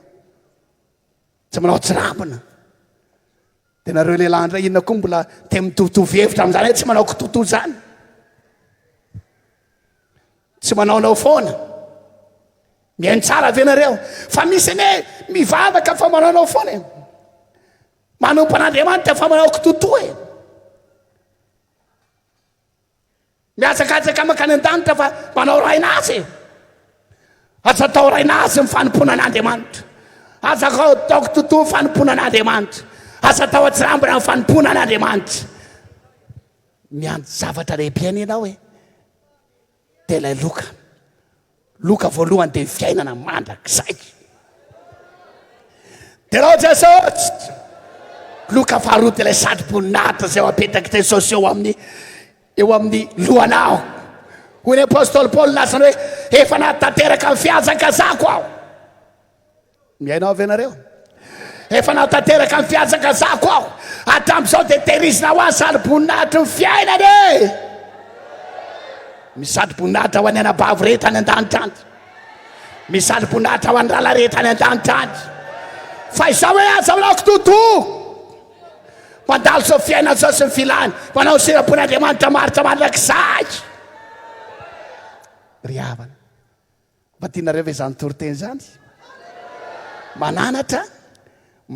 tsy manao tsirambina de nareo lehilahy ndray inona koa mbola te mitovitovihevitra am'izany hoe tsy manao kitoto zany tsy manaonao foana mihaino tsara ave nareo fa misy ane mivavaka fa manaonao foana e manompo an'andriamanitra fa manao kitoto e miazakazaka makany an-danitra fa manao raina azy e aza atao raina azy mifanimpona an'andriamanitra aza atao kitoto mifanimpona an'andriamanitra aza atao atsirambina mifanimpona an'andriamanitra miandry zavatra lehibe any ianao e de ilay loka voalohany de fiainana mandrakizay de raha jesosy loka faharoa de ilay sady-boninahitra zay apetaka jesosy eo amin'ny lohanao hoy ny apôstôly paoly lasany hoe efa natateraka ny fiazakazako aho miainao avy anareo efa natateraka ny fiazakazako aho hatram'izao de tehirizina ho any sady-boninahitra ny fiainany misy sady-boninahitra ho any anabavy rehetra any an-danitra any misy sady-boninahitra ho any rala rehetra any an-danitra any fa izao hoe aza manao kitoto mandalo zao fiainana zao sy ny filany manao siram-pon'andriamanitra maritra mandrakizay ry havana mba tianareo ve zany toriteny zany mananatra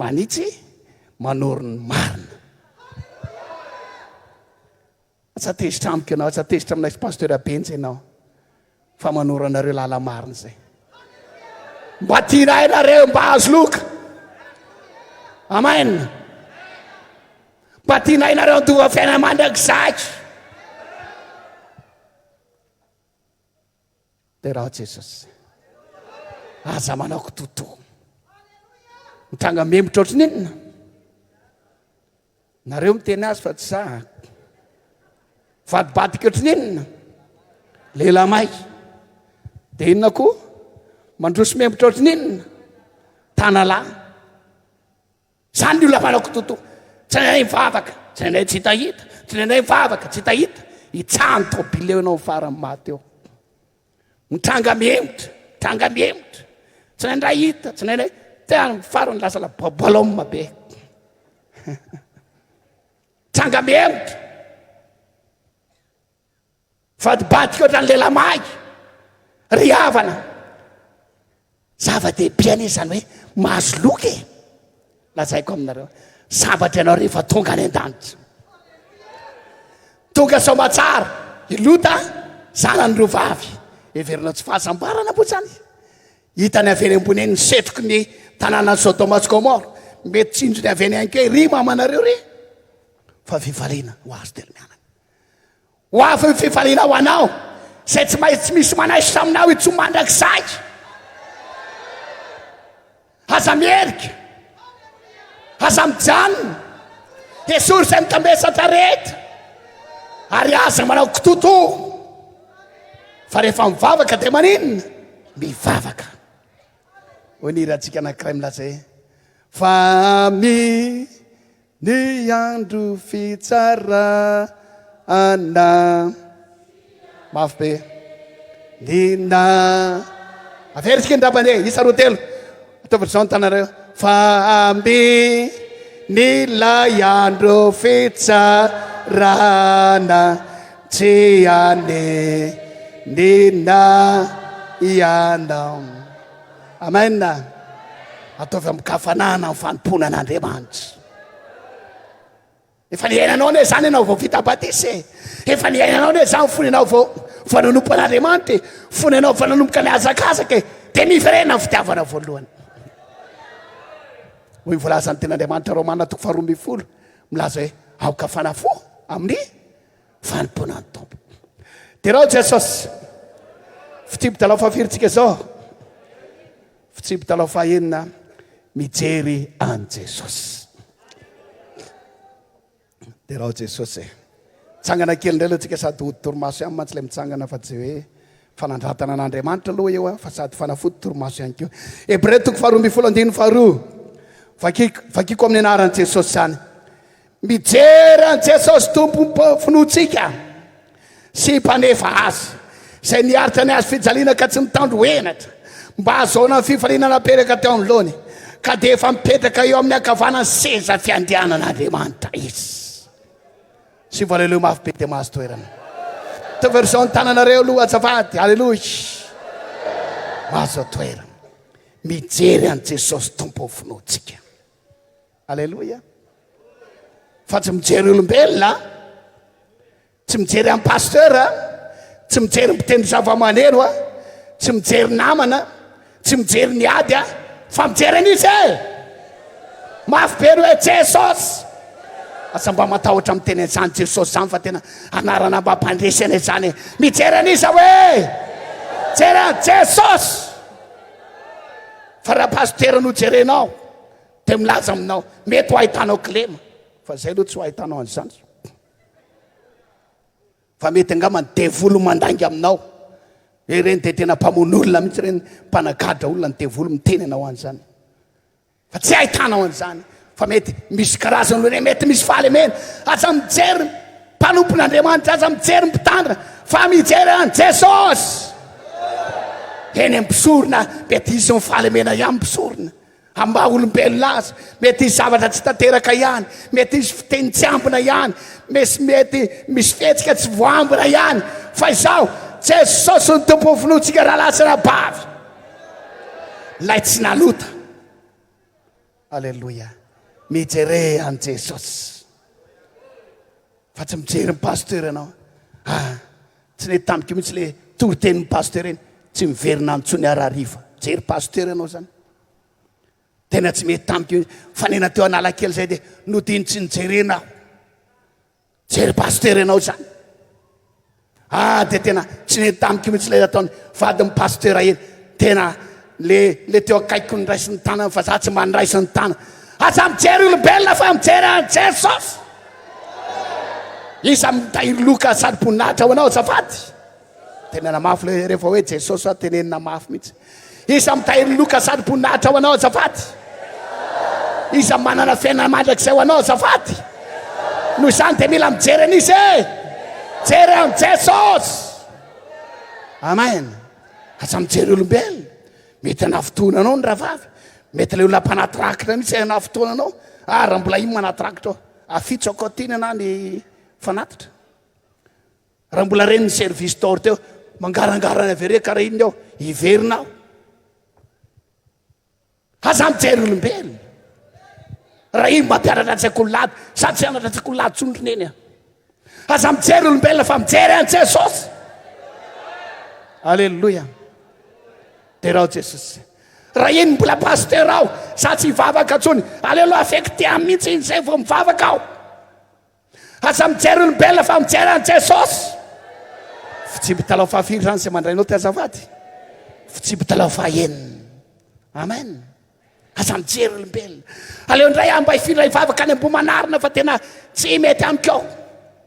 manitsy manorony marina asa tezitra amiko ianao asa tezitra aminay pasteur abenjy ianao fa manoro anareo lala marina zay mba tianay nareo mba azo loka. Amen. Mba tianay nareo antova fiainana mandrakizay. Dia raha Jesosy aza manao kitoto mitranga membotra ohatrany inona nareo miteny azy fa tsy za vadibadika ohatrany inona lehilamay dia inona koa mandroso membotra ohatrany inona tanalahy zany ny olona manao kitoto tsy nanay mivavaka tsy nanay tsy hitahita tsy nanay mivavaka tsy hitahita hitsahany tobile enao farany maty eo mitranga miemotra tsy nandray hita tsy nanay tena farany lasa la babaloma be tranga miemotra vadibadika ohatrany lehilamay ry havana zava-dehibe anie zany hoe mahazo loka e lazaiko aminareo sabatra ianao rehefa tonga any an-danitra tonga somatsara ilota zanany rovavy everinao tsy fahasambarana po zany hitany aveny ambony eny nisetroky ny tanàna Sodoma sy Gomora mety tsinjony aveny any ke ry mamanareo ry fa fifaliana ho azo telo mianana ho avy fifaliana ho anao zay tsy maintsy misy manaiso aminao itsy mandrakizay aza mierika aza mijanona Jesosy zay mitambesatra rehetra ary aza manao kitoto fa rehefa mivavaka dia maninona mivavaka oniratsika anankiray milazay fa ny andro fitsarana mafy be nina averitsika ndrabane isa roa telo ataovatra zao ny tanareo fa ny lay andro fitsarana tsy ane nina ianao. Amen. Ataovy amin'ny kafanana amin'ny fanompona an'Andriamanitra. Efa niainanao ne zany ianao vao vita batise. Efa niainanao ne zany fony ianao vao nanompo an'Andriamanitra. Fony ianao vao nanomboka miazakazaka dia miverena ny fitiavana voalohany. Hoy voalaza ny ten'Andriamanitra Romana 12 milaza hoe aoka fanafo amin'ny fanompona ny tompo. Dia raha Jesosy fitsipy-dalao fahafiritsika zao fitsipy-dalao fahaenina mijery an Jesosy. Dia raha Jesosy tsangana kely indray aloha tsika sady hody torimaso ihany mantsy ilay mitsangana fa tsy hoe fanandratana an'Andriamanitra aloha eo fa sady fanafody torimaso ihany keo. Hébreu 12:2 vakiko amin'ny anaran'i Jesosy zany mijery an Jesosy tompo finotsika sy mpanefa azy zay niaritra ny azy fijaliana ka tsy mitandro henatra mba azahoana ny fifaliana naperaka teo amin'ny lohany ka dia efa mipetraka eo amin'ny ankavanany seza fiandianan'Andriamanitra izy. Sy voaleleo mafy be dia mahazo toerana taverizao ny tananareo aloha azafady halleloja mahazo toerana mijery an Jesosy tompo finotsika. Halleloja. Fa tsy mijery olombelona tsy mijery amin'ny pasteur tsy mijery mitendry zava-maneno tsy mijery namana tsy mijery ny ady fa mijery an'izy mafy be hoe Jesosy. Asa mba matahotra amin'ny teny an'izany Jesosy zany fa tena anarana mba mpandresana izany mijery an'izy hoe jery an Jesosy. Fa raha pasteur no jerenao dia milaza aminao mety ho ahitanao kilema fa zay aloha tsy ho ahitanao an'izany fa mety angamba ny devolo mandangy aminao ireny dia tena mpamon'olona mihitsy ireny mpanagadra olona ny devolo miteny anao an'izany fa tsy ahitanao an'izany fa mety misy karazany loha mety misy fahalemena aza mijery mpanompon'Andriamanitra aza mijery mpitandra fa mijery an Jesosy. Eny ampisorona mety izy fahalemena ihany mpisorona amba olombelona azy mety izy zavatra tsy tanteraka ihany mety izy fiteny tsy ambina ihany mety misy fihetsika tsy voambina ihany fa izao Jesosy ny tompo finotsika raha lasana bavy lay tsy nalota. Alleluia. Mijery an Jesosy fa tsy mijery ny pasteur ianao tsy nety tamiko mihitsy le toritenin'ny pasteur eny tsy miverina antsony arariva jery paster ianao zany tena tsy mety tamiko fa nena teo analakely zay dia nodiny tsy nijerenao jery paster ianao zany dia tena tsy mety tamiko mihitsy lay ataony vady ny paster eny tena le teo akaiko ny raisiny tanana fa za tsy mba nyraisiny tanana aza mijery olombelona fa mijery an jesosy iza mitahiry loka sady poninahitra ho anao azafady tenena mafy le rehefa hoe jesosy a tenenina mafy mihitsy iza mitahiry loka sady poninahitra ho anao azafady iza manana fiainana mandrakizay ho anao azafady noho izany dia mila mijery an'izy jery an jesosy amen aza mijery olombelona mety anafotoana anao ny rahavavy mety le olona mpanatirakitra mihitsy anafotoana anao raha mbola iny manatirakitra ao afitsy akotiny ana ny fanatitra raha mbola reny ny service tor teo mangarangarana avere karaha inny ao iverinao aza mijery olombelona raha iny mampianatra an-tsakololady sady tsy anatra an-tsakololady tsondroneny aza mijery olombelona fa mijery an jesosy alleloia dia raho jesosy raha iny mbola paster ao sa tsy hivavaka tsony aleloha affecté amin'ny mihitsy iny zay vao mivavaka ao aza mijery olombelona fa mijery an jesosy fitsipy talao fahafiry zany sy mandrainao ty azafady fitsipy talao fahaenina amen aza mijery olombelona aleo ndray aho mba hifindra hivavaka any ambomanarina fa tena tsy mety amiko ao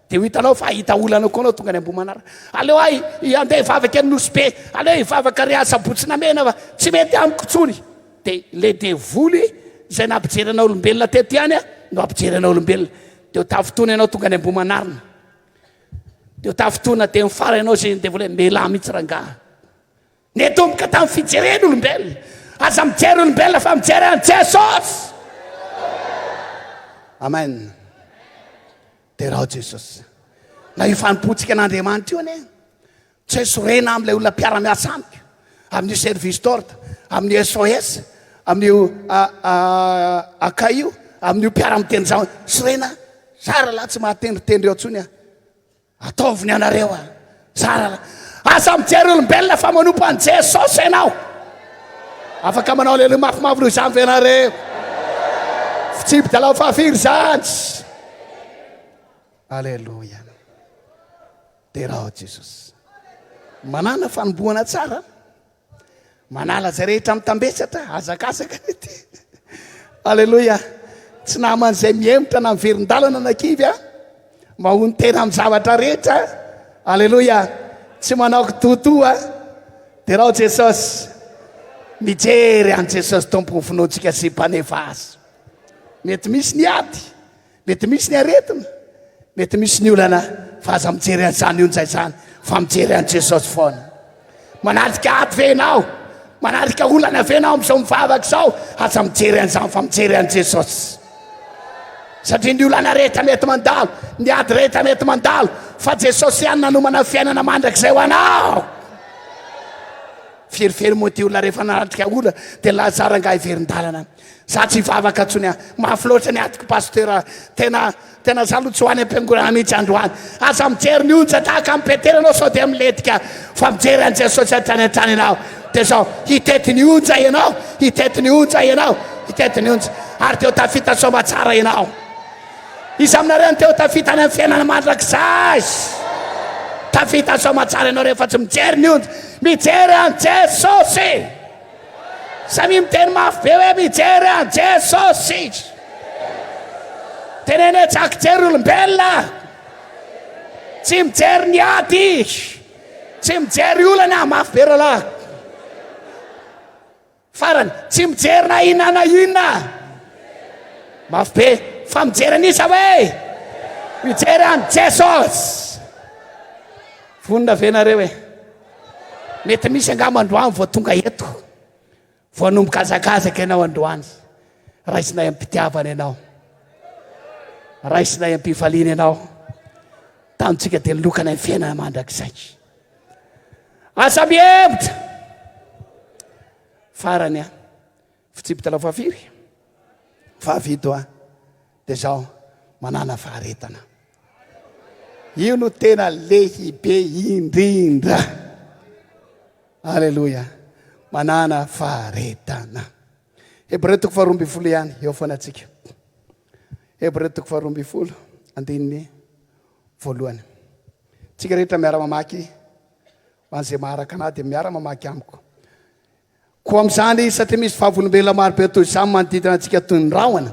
dia ho hitanao fa hita olana koa anao tonga any ambomanarina aleo ahy andeha hivavaka any nosy be aleo hivavaka ry asabotsina mena fa tsy mety amiko tsony dia le devoly zay nampijery anao olombelona tety any a no ampijery anao olombelona dia ho tafotona ianao tonga any ambomanarina dia ho tafotona dia mifara ianao zay devoly mela mihitsy rangaha netomboka tamin'ny fijereny olombelona aza mijery olombelona fa mijery an jesosy amen dia raho jesosy na io fanompotsika an'andriamanitra io ane tsy hoe sorena amin'ilay olona mpiara-miasa amiko amin'ny service torta amin'ny sos amin'io akaio amin'io mpiara-miteny zao sorena sara lahy tsy mahatendritendry eo antsony a ataoviny anareo a sara lahy aza mijery olombelona fa manompo an jesosy ianao afaka manao lelo mafimafy noho izany fianareo fitsipy dalao fahafiry zany alleloia dia raho jesosy manana fanomboana tsara manala zay rehetra mitambesatra azakazaka ty alleloia tsy naman'izay miemotra na miverin-dalana nakivy a mahony tena amin'ny zavatra rehetra alleloia tsy manaoko totoa dia raho jesosy mijery an jesosy tompony finoantsika sy mpaneva azy mety misy ny ady mety misy ny aretina mety misy ny olana fa aza mijery an'izany io nzay zany fa mijery an jesosy foana manarika ady venao manarika olana venao am'izao mivavaka izao aza mijery an'izany fa mijery an jesosy satria ny olana rehetra mety mandalo ny ady rehetra mety mandalo fa jesosy ihany nanomana fiainana mandrakizay ho anao ferifery moa ty olona rehefa nanatrika olona dia lazaranga hiverin-dalana za tsy hivavaka ntsony a mafy loatra ny atiko paster tena zalotsy ho any am-piangorana mihitsy androany aza mijery ny onja tahaka amin'ny petera anao sao dia miletika fa mijery an jesosy hatrany hatrany ianao dia zao hitety ny onja ianao hitety ny onja ianao hitety ny onja ary teo tafita soma tsara ianao izy aminareo ny teo tafita any amin'ny fiainana mandrakizay tafita soma tsara ianao rehefa tsy mijery ny onja mijery an jesosy samy miteny mafy be hoe mijery an jesosy tenene tsaky jery olombelona tsy mijery ny ady tsy mijery olana mafy be rahalahy farany tsy mijery na inona na inona mafy be fa mijery anisa hoe mijery an jesosy vonona venareo hoe mety misy angamandroany vao tonga eto vao anomboka azakazaka ianao androany raisinay am-pitiavana ianao raisinay am-pifaliana ianao tamintsika dia lokana ny fiainana mandrakizay asa mihevitra farany a fitsipitala fahafiry fahavito a dia zao manana faharetana io no tena lehibe indrindra alleloia manana faharetana. Hebreo toko faharoa ambin'ny folo ihany eo foana atsika. Hebreo toko faharoa ambin'ny folo andininy voalohany. Tsika rehetra miara mamaky ho an'izay maharaka anahy dia miara mamaky amiko. Koa amin'izany satria misy fahavolombelona maro be toy izany manodidina antsika toy ny rahona,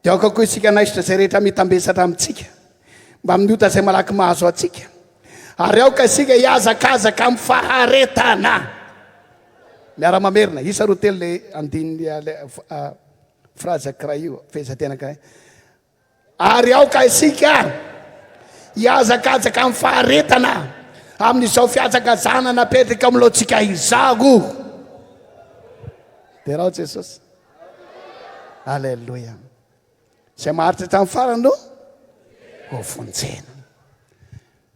dia aoka koa isika naisitra izay rehetra mitambesatra amintsika mba minota izay malaky mahazo atsika, ary aoka isika hiazakazaka amin'ny faharetana. Miara mamerina isa roa telo le andininy frazy ankiray io fehezantena ankiray. Ary aoka isika hiazakazaka amin'ny faharetana amin'izao fiazakazana napetraka amin'loantsika izago. Dia raha Jesosy. Alleluia. Izay maharitra hatramin'ny farany no ho vonjena.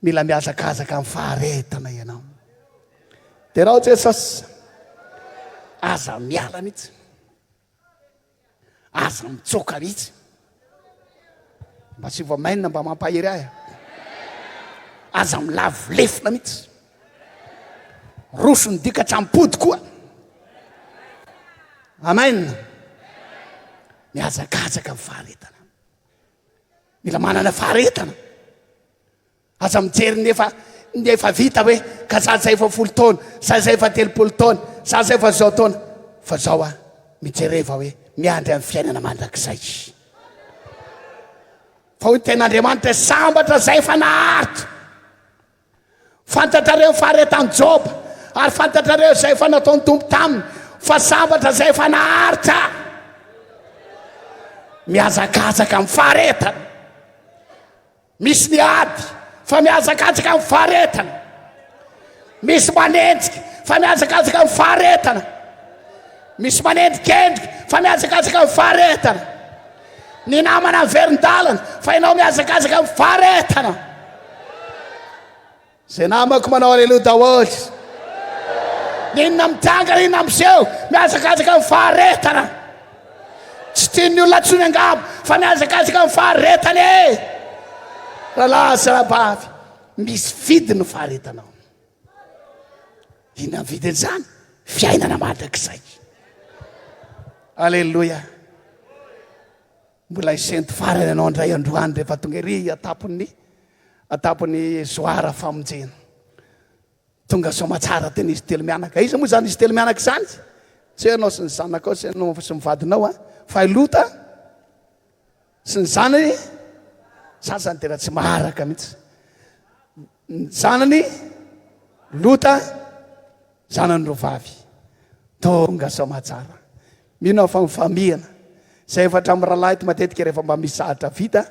Mila miazakazaka amin'ny faharetana ianao. Dia raha Jesosy. Aza miala mihitsy. Aza mitsoka mihitsy. Mba sy voamainina mba mampahery ahy. Aza milavolefona mihitsy. Roso ny dikatra ampody koa. Amen. Miazakazaka amin'ny faharetana. Mila manana faharetana. Aza mijery nefa vita hoe ka za zay efa 10 taona, za zay efa 30 taona, za zay efa zao taona. Fa zao mijereva hoe miandry amin'ny fiainana mandrakizay. Fa ho ten'Andriamanitra sambatra zay efa naharitra. Fantatrareo faharetan'i Job, ary fantatrareo zay efa nataon'ny Tompo taminy, fa sambatra zay efa naharitra. Miazakazaka amin'ny faharetana. Misy ny ady fa miazakazaka amin'ny faharetana. Misy manenjika fa miazakazaka amin'ny faharetana. Misy manendrikendrika fa miazakazaka amin'ny faharetana. Ny namana amin'ny verin-dalana fa ianao miazakazaka amin'ny faharetana. Zay namako manao aleloha daholo. Ninona mitanga ninona miseho miazakazaka amin'ny faharetana. Tsy tian'ny olona ntsony angabo fa miazakazaka amin'ny faharetana e. Rahalahy sy rabavy, misy vidiny faharetanao. Inona vidiny izany? Fiainana mandrakizay. Alleluia. Mbola isento farany ianao indray androany rehefa tonga ery atapony zoara famonjena. Tonga somatsara teny izy telo mianaka. Iza moa zany izy telo mianaka izany? Tsy ianao sy ny zanakao sy ianao sy ny vadinao fa ilota sy ny zanany sasany tena tsy maharaka mihitsy. Ny zanany lota, zanany rovavy. Tonga somatsara. Mino fa mifamihana. Zay efatra amin'ny rahalahy eto matetika rehefa mba misy sahatra vita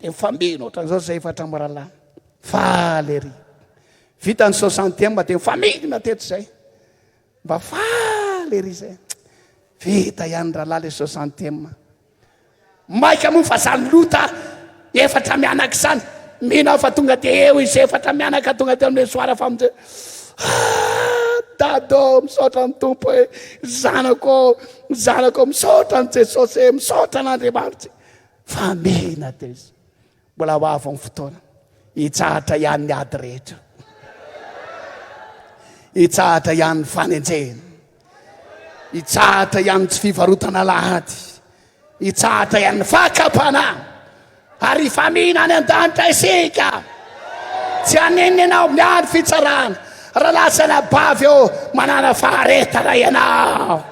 dia mifamihana ohatran'izao zay efatra amin'ny rahalahy. Faly ery. Vita ny 60e dia mifamihana teto zay. Mba faly ery zay. Vita ihany rahalahy le 60e. Maika moa fa zany lota efatra mianaka izany. Mino fa tonga dia eo izy efatra mianaka tonga dia amin'ny soara famonjena. Dado misaotra ny Tompo hoe zanako misaotra ny Jesosy, misaotra n'Andriamanitra. Famihana teo izy. Mbola ho avy amin'ny fotoana hitsahatra ihany ny ady rehetra. Hitsahatra ihany ny fanenjena. Hitsahatra ihany tsy fivarotana lahady. Hitsahatra ihany ny fakapana. Ary famihana any an-danitra isika. Tsy haninona ianao miandry fitsarana. Raha lasana bavy eo manana faharetana ianao.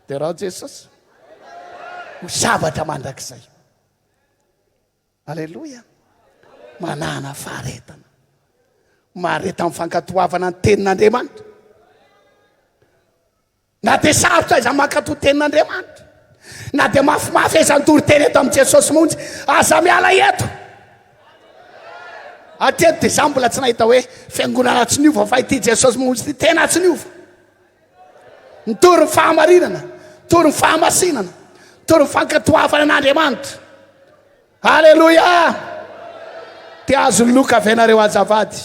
Dia raha Jesosy ho zavatra mandrakizay. Alleluia. Manana faharetana. Mahareta amin'ny fankatoavana ny tenin'Andriamanitra. Na dia sarotra iza mankatoa tenin'Andriamanitra. Na dia mafimafy iza nitory-teny eto amin'ny Jesosy monjy. Aza miala eto. Ateto dia izany mbola tsy nahita hoe fiangonana tsy niova fa ity Jesosy monjy ity tena tsy niova. Nitory ny fahamarinana, nitory ny fahamasinana, nitory ny fankatoavana an'Andriamanitra. Alleluia. Tia azony Loka avy nareo azavady.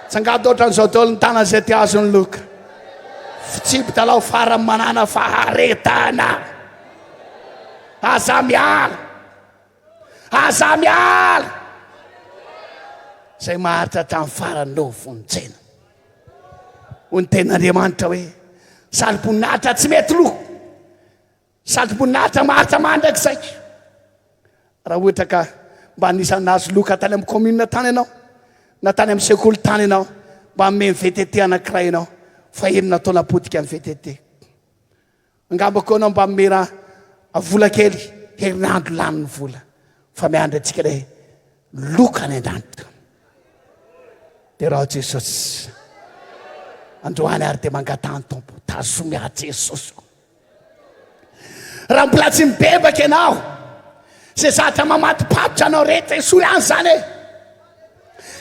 Tsangady ohatran'izao daholo ny tanana izay tia azony Loka. Fitsipy dalao farany manana faharetana. Aza miala. Aza miala. Zay maharitra hatramin'ny farany no vonjena. ho ny ten'Andriamanitra hoe salim-poninahitra tsy mety loha, salim-poninahitra maharitra mandrakizay. Raha ohatra ka mba anisany nazo loka tany amin'ny commune tany ianao na tany amin'ny sekoly tany ianao, mba ame VTT anankiray ianao, fa enina taona potika amin'ny VTT. Angambako anao mba mera vola kely, herinandro lany ny vola, fa miandry antsika re loka any an-danitra. Dia raha Jesosy androany ary dia mangatany tompo, tazomy Jesosy. Raha mbola tsy mibebaka ianao, zay zavatra mamatipatotra anao rehetra esoa ihany zany e.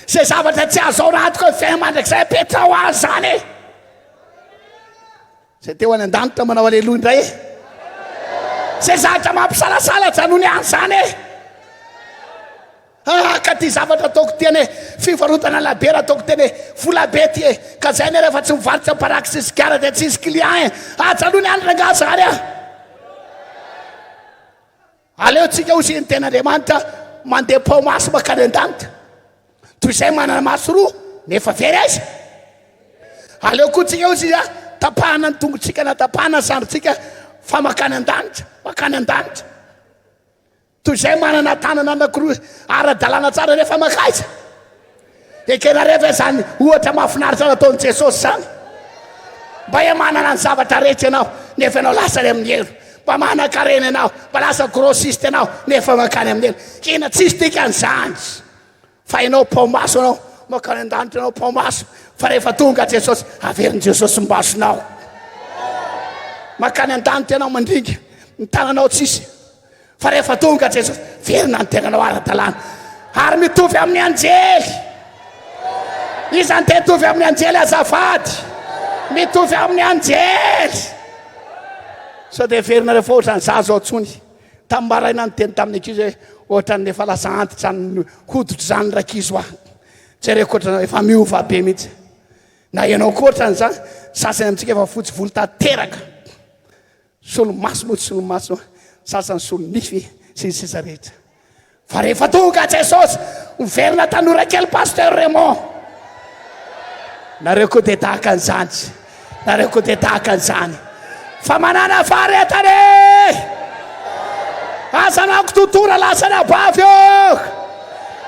Zay zavatra tsy azao ratoka fiaina mandrakizay petra ho azy zany e. Zay teo any an-danitra manao aleloha indray e. Zay zavatra mampisalasala janony ihany zany e. Ka ty zavatra ataoko teny fivarotana labera ataoko teny volabe ty e, ka zay ne rehefa tsy mivarotra paraky sisy gara dia tsisy client e. Janony ihany ranga zany a. Aleo tsika ho sy ny ten'Andriamanitra mandeha paomaso makany an-danitra, toy izay manana maso roa nefa very aiza. Aleo koa tsika ho sy tapahana ny tongotsika na tapahana ny sandrotsika fa makany an-danitra, makany an-danitra. Toy izay manana tanana anankiroa ara-dalàna tsara nefa makaiza. Ekena rehefa zany ohatra mahafinaritra nataon'i Jesosy zany. Mba hoe manana ny zavatra rehetra ianao nefa ianao lasa ny amin'ny elo. Mba manan-karena ianao, mba lasa grossiste ianao nefa makany amin'ny elo. Kena tsisy dikan'izany. Fa ianao paomaso ianao, makany an-danitra ianao paomaso, fa rehefa tonga Jesosy averin' Jesosy mbasonao. Makany an-danitra ianao mandringa, ny tananao tsisy, fa rehefa tonga Jesosy verina ny tenanao ara-dalàna. Ary mitovy amin'ny anjely. Iza ny te mitovy amin'ny anjely azafady? Mitovy amin'ny anjely. So dia verina rehefa ohatrany zazo ao tsony. Tamin'ny maraina ny teny tamin'ny ankizy hoe ohatrany efa lasa antitra zany hoditra zany rakizo ahy. Jereko ohatrany efa miova be mihitsy. Na ianao koa ohatrany zany, sasany amintsika efa fotsy volo tanteraka. Solomaso moa tsy solomaso, sasany solonify sy ny sisa rehetra. Fa rehefa tonga Jesosy miverina tanora kely pasteur Raymond. Nareo koa dia tahaka an'izany, nareo koa dia tahaka an'izany. Fa manana faharetany azanako totora lasa ny abavy eo.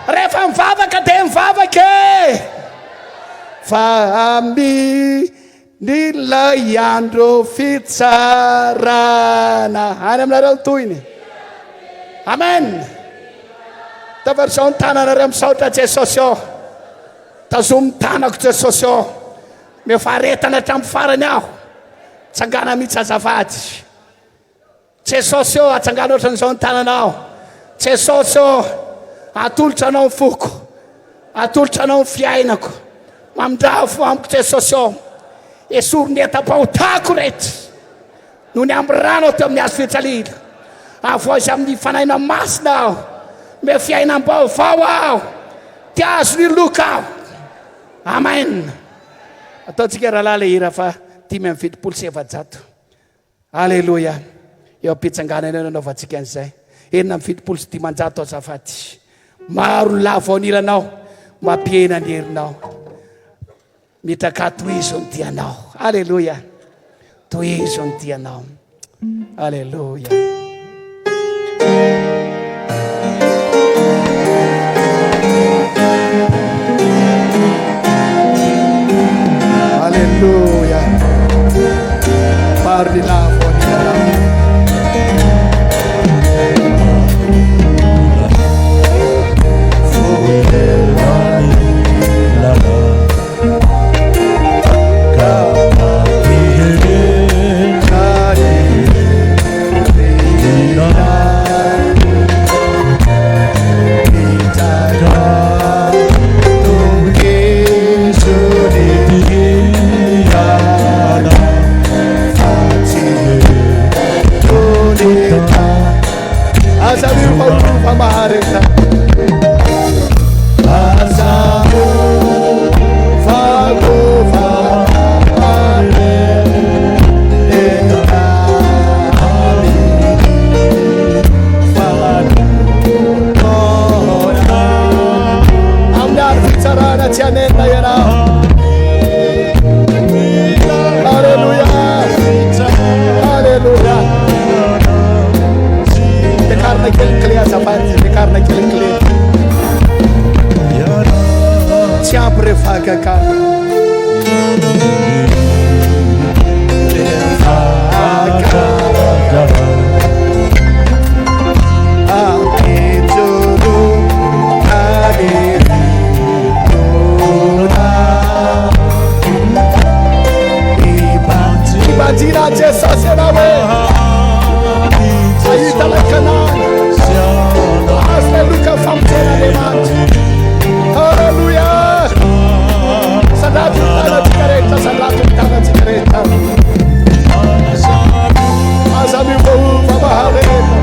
Rehefa mivavaka dia mivavaka e. Fa amin'ilay andro fitsarana any aminareo toyny. Amen. Tavarizao ny tananareo misaotra Jesosy ao. Tazomy tanako Jesosy ao. Mifaharetana hatramin'ny farany aho. Tsangana mihitsy azafady. Jesosy ao atsangana ohatran'izao ny tananao. Jesosy ao atolotra anao ny foko, atolotra anao ny fiainako. Mamindrafo amiko Jesosy ao. Esory ny etam-pahotako rehetra noho ny amin'ny rano teo amin'ny hazo fijaliana. Avoazy amin'ny fanaina masina aho, me fiainam-baovao aho, ty azo ny loka aho. Amen. Ataontsika raha le hira fa 5:77. Aleluia. Eo am-pitsangana eny nanaovantsika an'izay. 5:7 azafady. Maro lavo aniranao, mampihena ny herinao. Mitraka tohizo ny dianao. Aleluia. Tohizo ny dianao. Aleluia. Aleluia. Maro ny lavo aniranao. Janjina Jesus enawe. Aita la kanana. Hallelujah famtena demant. Hallelujah. Salatu tana tikareta, salatu tana tikareta. Azami bo baba hallelujah.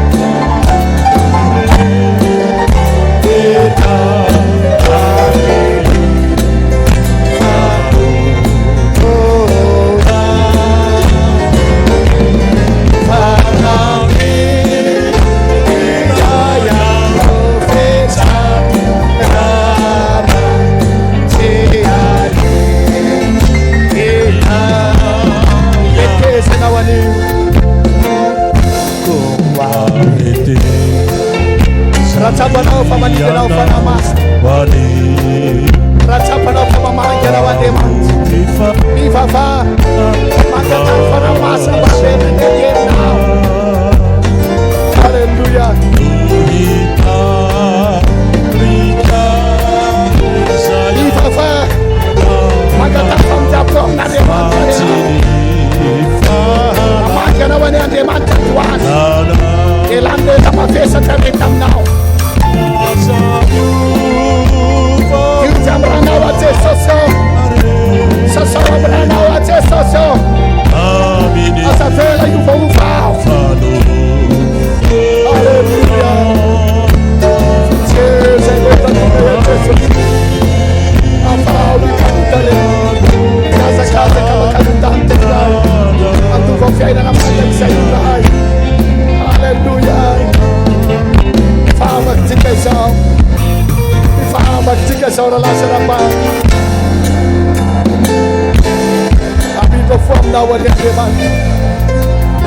Ratapana pamanigana ufanamasa. Ratapana pamamagana wademat. Viva magana ufanamasa basena ngeliena. Hallelujah. Viva magana pamjapong nademat. Magana wademat tuan. Elande sama fesa teritam now.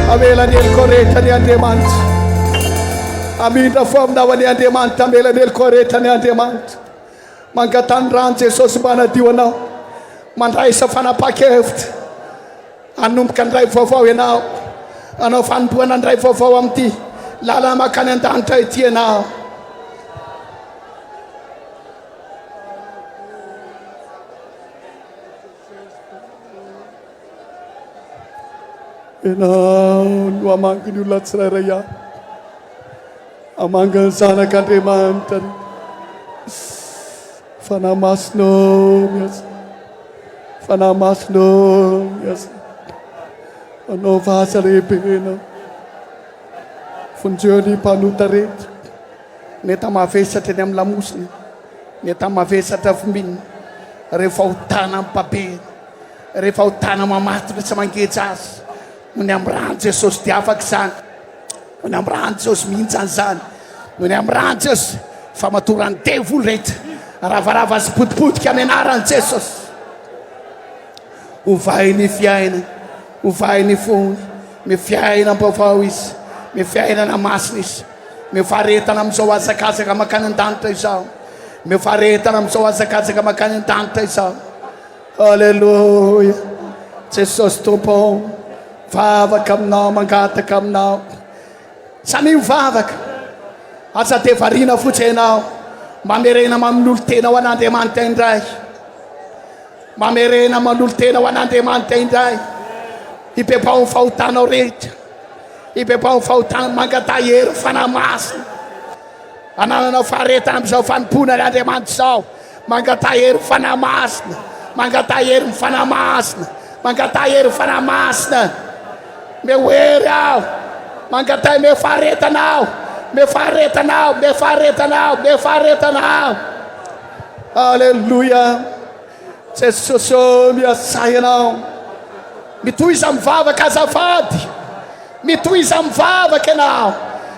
Amela del corretta ne andemant. Amita form da wani andemant. Amela del corretta ne andemant. Mangatan ranche sosbana diwana. Mandai safana pakeft. Anum kan drive for now. Anofan buana drive for amti. Lala makanen danta itie now. Ina amang kinulat seraya, amang sana kandemantan, fanamasno yes, fanamasno yes, ano vasare pena, funjoni panutaret, neta mafesa tenem lamusni, neta mafesa tafmin, refautana papel, refautana mamastro samangkechas. Menambran Jesus tiafak san, menambran Jesus minsan san, menambran Jesus famaturan devil rate, ravaravas put kamenaran Jesus. Uvai ni fiaina, uvai ni fun, me fiaina pavawis, me fiaina na masnis, me fareta nam so asa casa kamakanan tanta isau, me fareta nam so asa casa kamakanan tanta isau. Hallelujah, Jesus topom. Vava kam now, mangata kam now. Sanim vavak. Asa te farina fuce now. Mamerena mamnultena wanante mantendrai. Mamerena mamnultena wanante mantendrai. Ipe pa fautano rete. Ipe pa fautano mangatayer fanamas. Anana fareta am so fan puna nante mansau. Mangatayer fanamas. Mangatayer fanamas. Mangatayer fanamas. Me wear out. Mangatai me fareta now. Me fareta now. Me fareta now. Me fareta now. Hallelujah. Jesus me saia now. Me tu isam-vava casavade. Me tu isam-vava que now.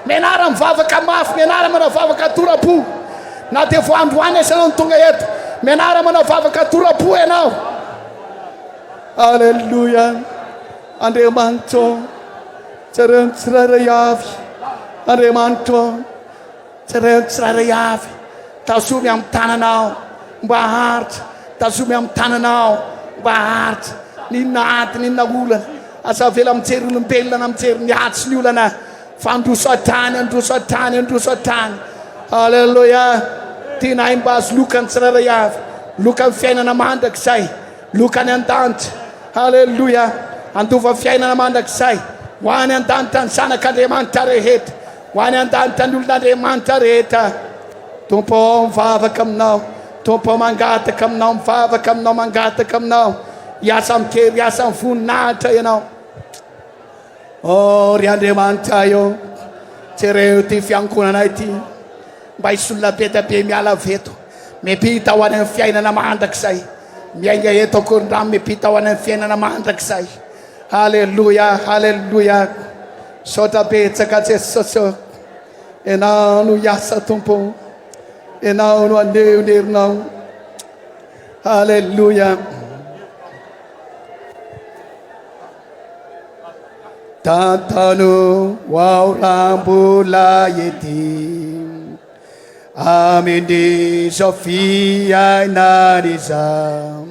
Me naram vava camaf. Me naram vava caturapu. Na devoando esse não tunga yetu. Me naram vava caturapu é now. Hallelujah. Ande manto, cereng serarayav, ande manto, cereng serarayav. Tasum yang tananau, bahart, tasum yang tananau, bahart. Ni naat, ni nagulan. Asa velam cerulum belan am cer nyats nyulana. Fandu satan, andu satan, andu satan. Hallelujah. Tinaim bas lukan serarayav, lukan fena namandak say, lukan entant. Hallelujah. andova fiainana mandrakizay ho any an-danitra ny zanak'Andriamanitra rehetra, ho any an-danitra ny olon'Andriamanitra rehetra. Tompo mivavaka aminao, tompo mangataka aminao, mivavaka aminao, mangataka aminao, hiasa mikery, hiasa mivoninahitra ianao. Ry Andriamanitra io, jereo ty fiangonana ity mba hisy olona be dia be miala veto, miampita ho any amin'ny fiainana mandrakizay, miainga eto akorin-drano, miampita ho any amin'ny fiainana mandrakizay. Halleluja, halleluja. Saotra betsaka Jesosy, ianao no hiasa Tompo, ianao no aneho ny herinao. Halleluja. Tantano ao rambola ety amin'izao fiainana izao,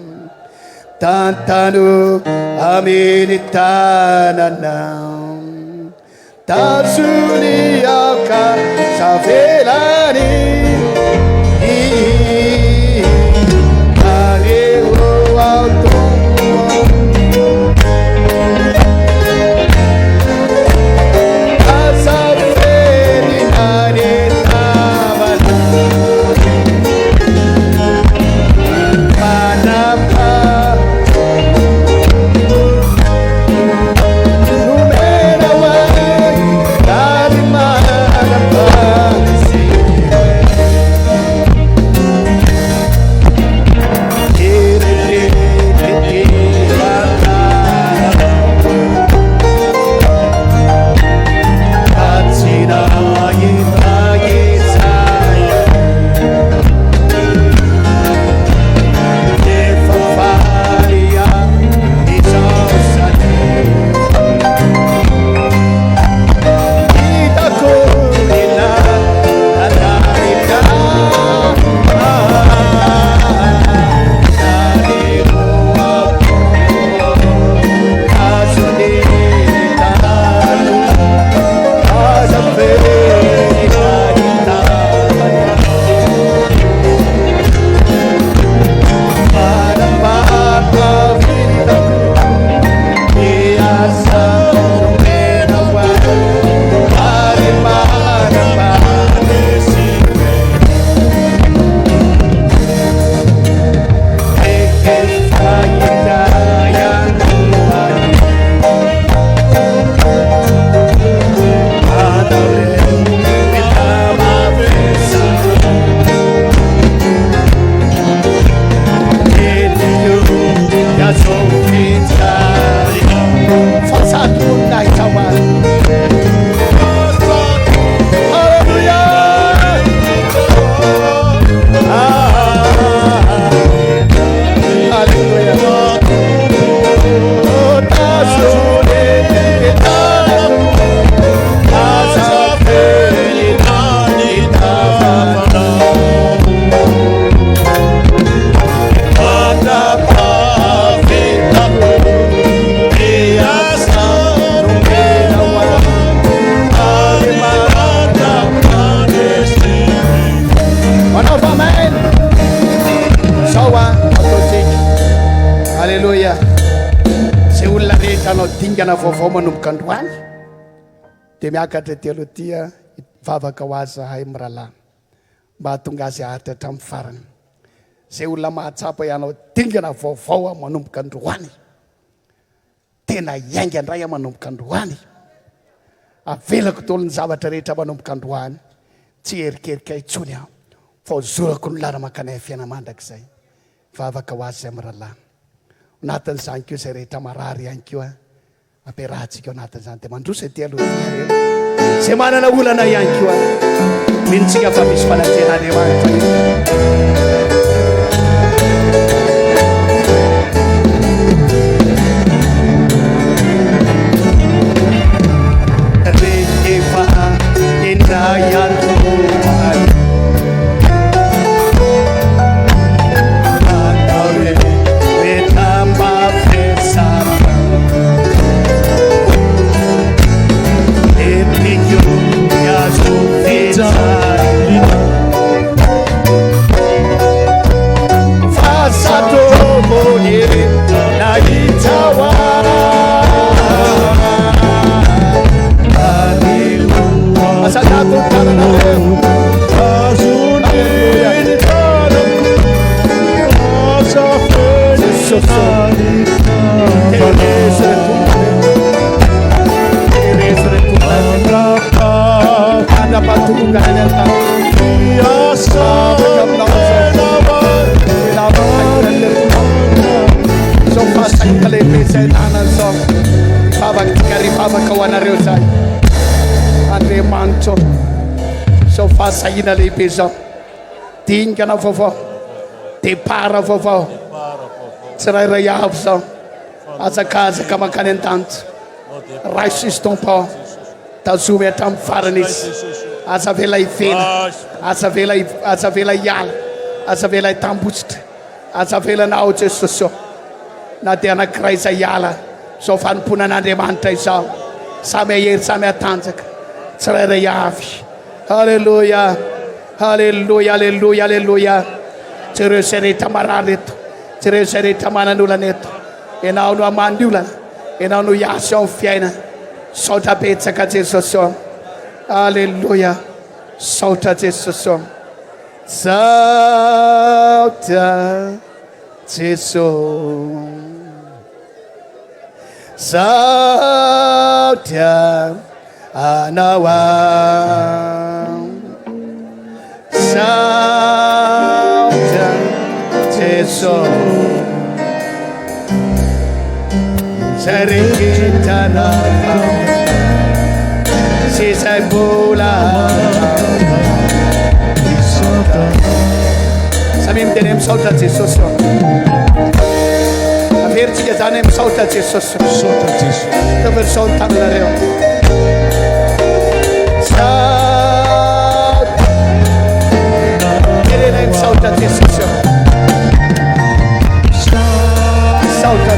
tantano amin'ny tananao, tazony aoka savelany, aleo ao dingana vaovao manomboka androany dia miakatra teolotia vavaka ho azy zahay mirahalahy mba hahatonga azy haharitra hatramin'ny farany. Zay olona mahatsapa ianao dingana vaovao manomboka androany, tena iainga indray manomboka androany, avelako tolo ny zavatra rehetra manomboka androany, tsy herikerika intsony aho fa hozorako ny lara mankany fiainana mandrakizay. Vavaka ho azy zay mirahalahy, natin'izany keo zay rehetra marary ihany keo ampiarahantsika ao anatin'izany dia mandrosa ty aloha zay manana olana ihany keo minitsika fa misy fananten'Andriamanitra. zao vavaka tikarivavaka ho anareo zay andriamanitro zao fahasahina lehibe zao dingana vaovao depara vaovao tsirairay avy zao azakazaka mankany an-danitra raisisy tompao tazomy hatramin'ny farana izy aza vela ivela aza vela hiala aza vela hitambotsitra aza velanao jesosy ao na dia anankiray izay hiala zao fanompoana an'andriamanitra izao samy ahery samy atanjaka tsirairay avy halleloia halleloia halleloia halleloia jereo zay rehetra marary eto jereo zay rehetra manan'olana eto ianao no amany olana ianao no hiasa ao amin'ny fiaina saotra betsaka jesosy ao halleloia saotra jesosy ao saotra jesosy saotra anao saotra jesosy zay rehetrana sy zay mbola samy miteny misaotra jesosy ao averitsika zany hoe misaotra jesosy taverisao ny tananareo tenenay misaotra jesosy ao misaotra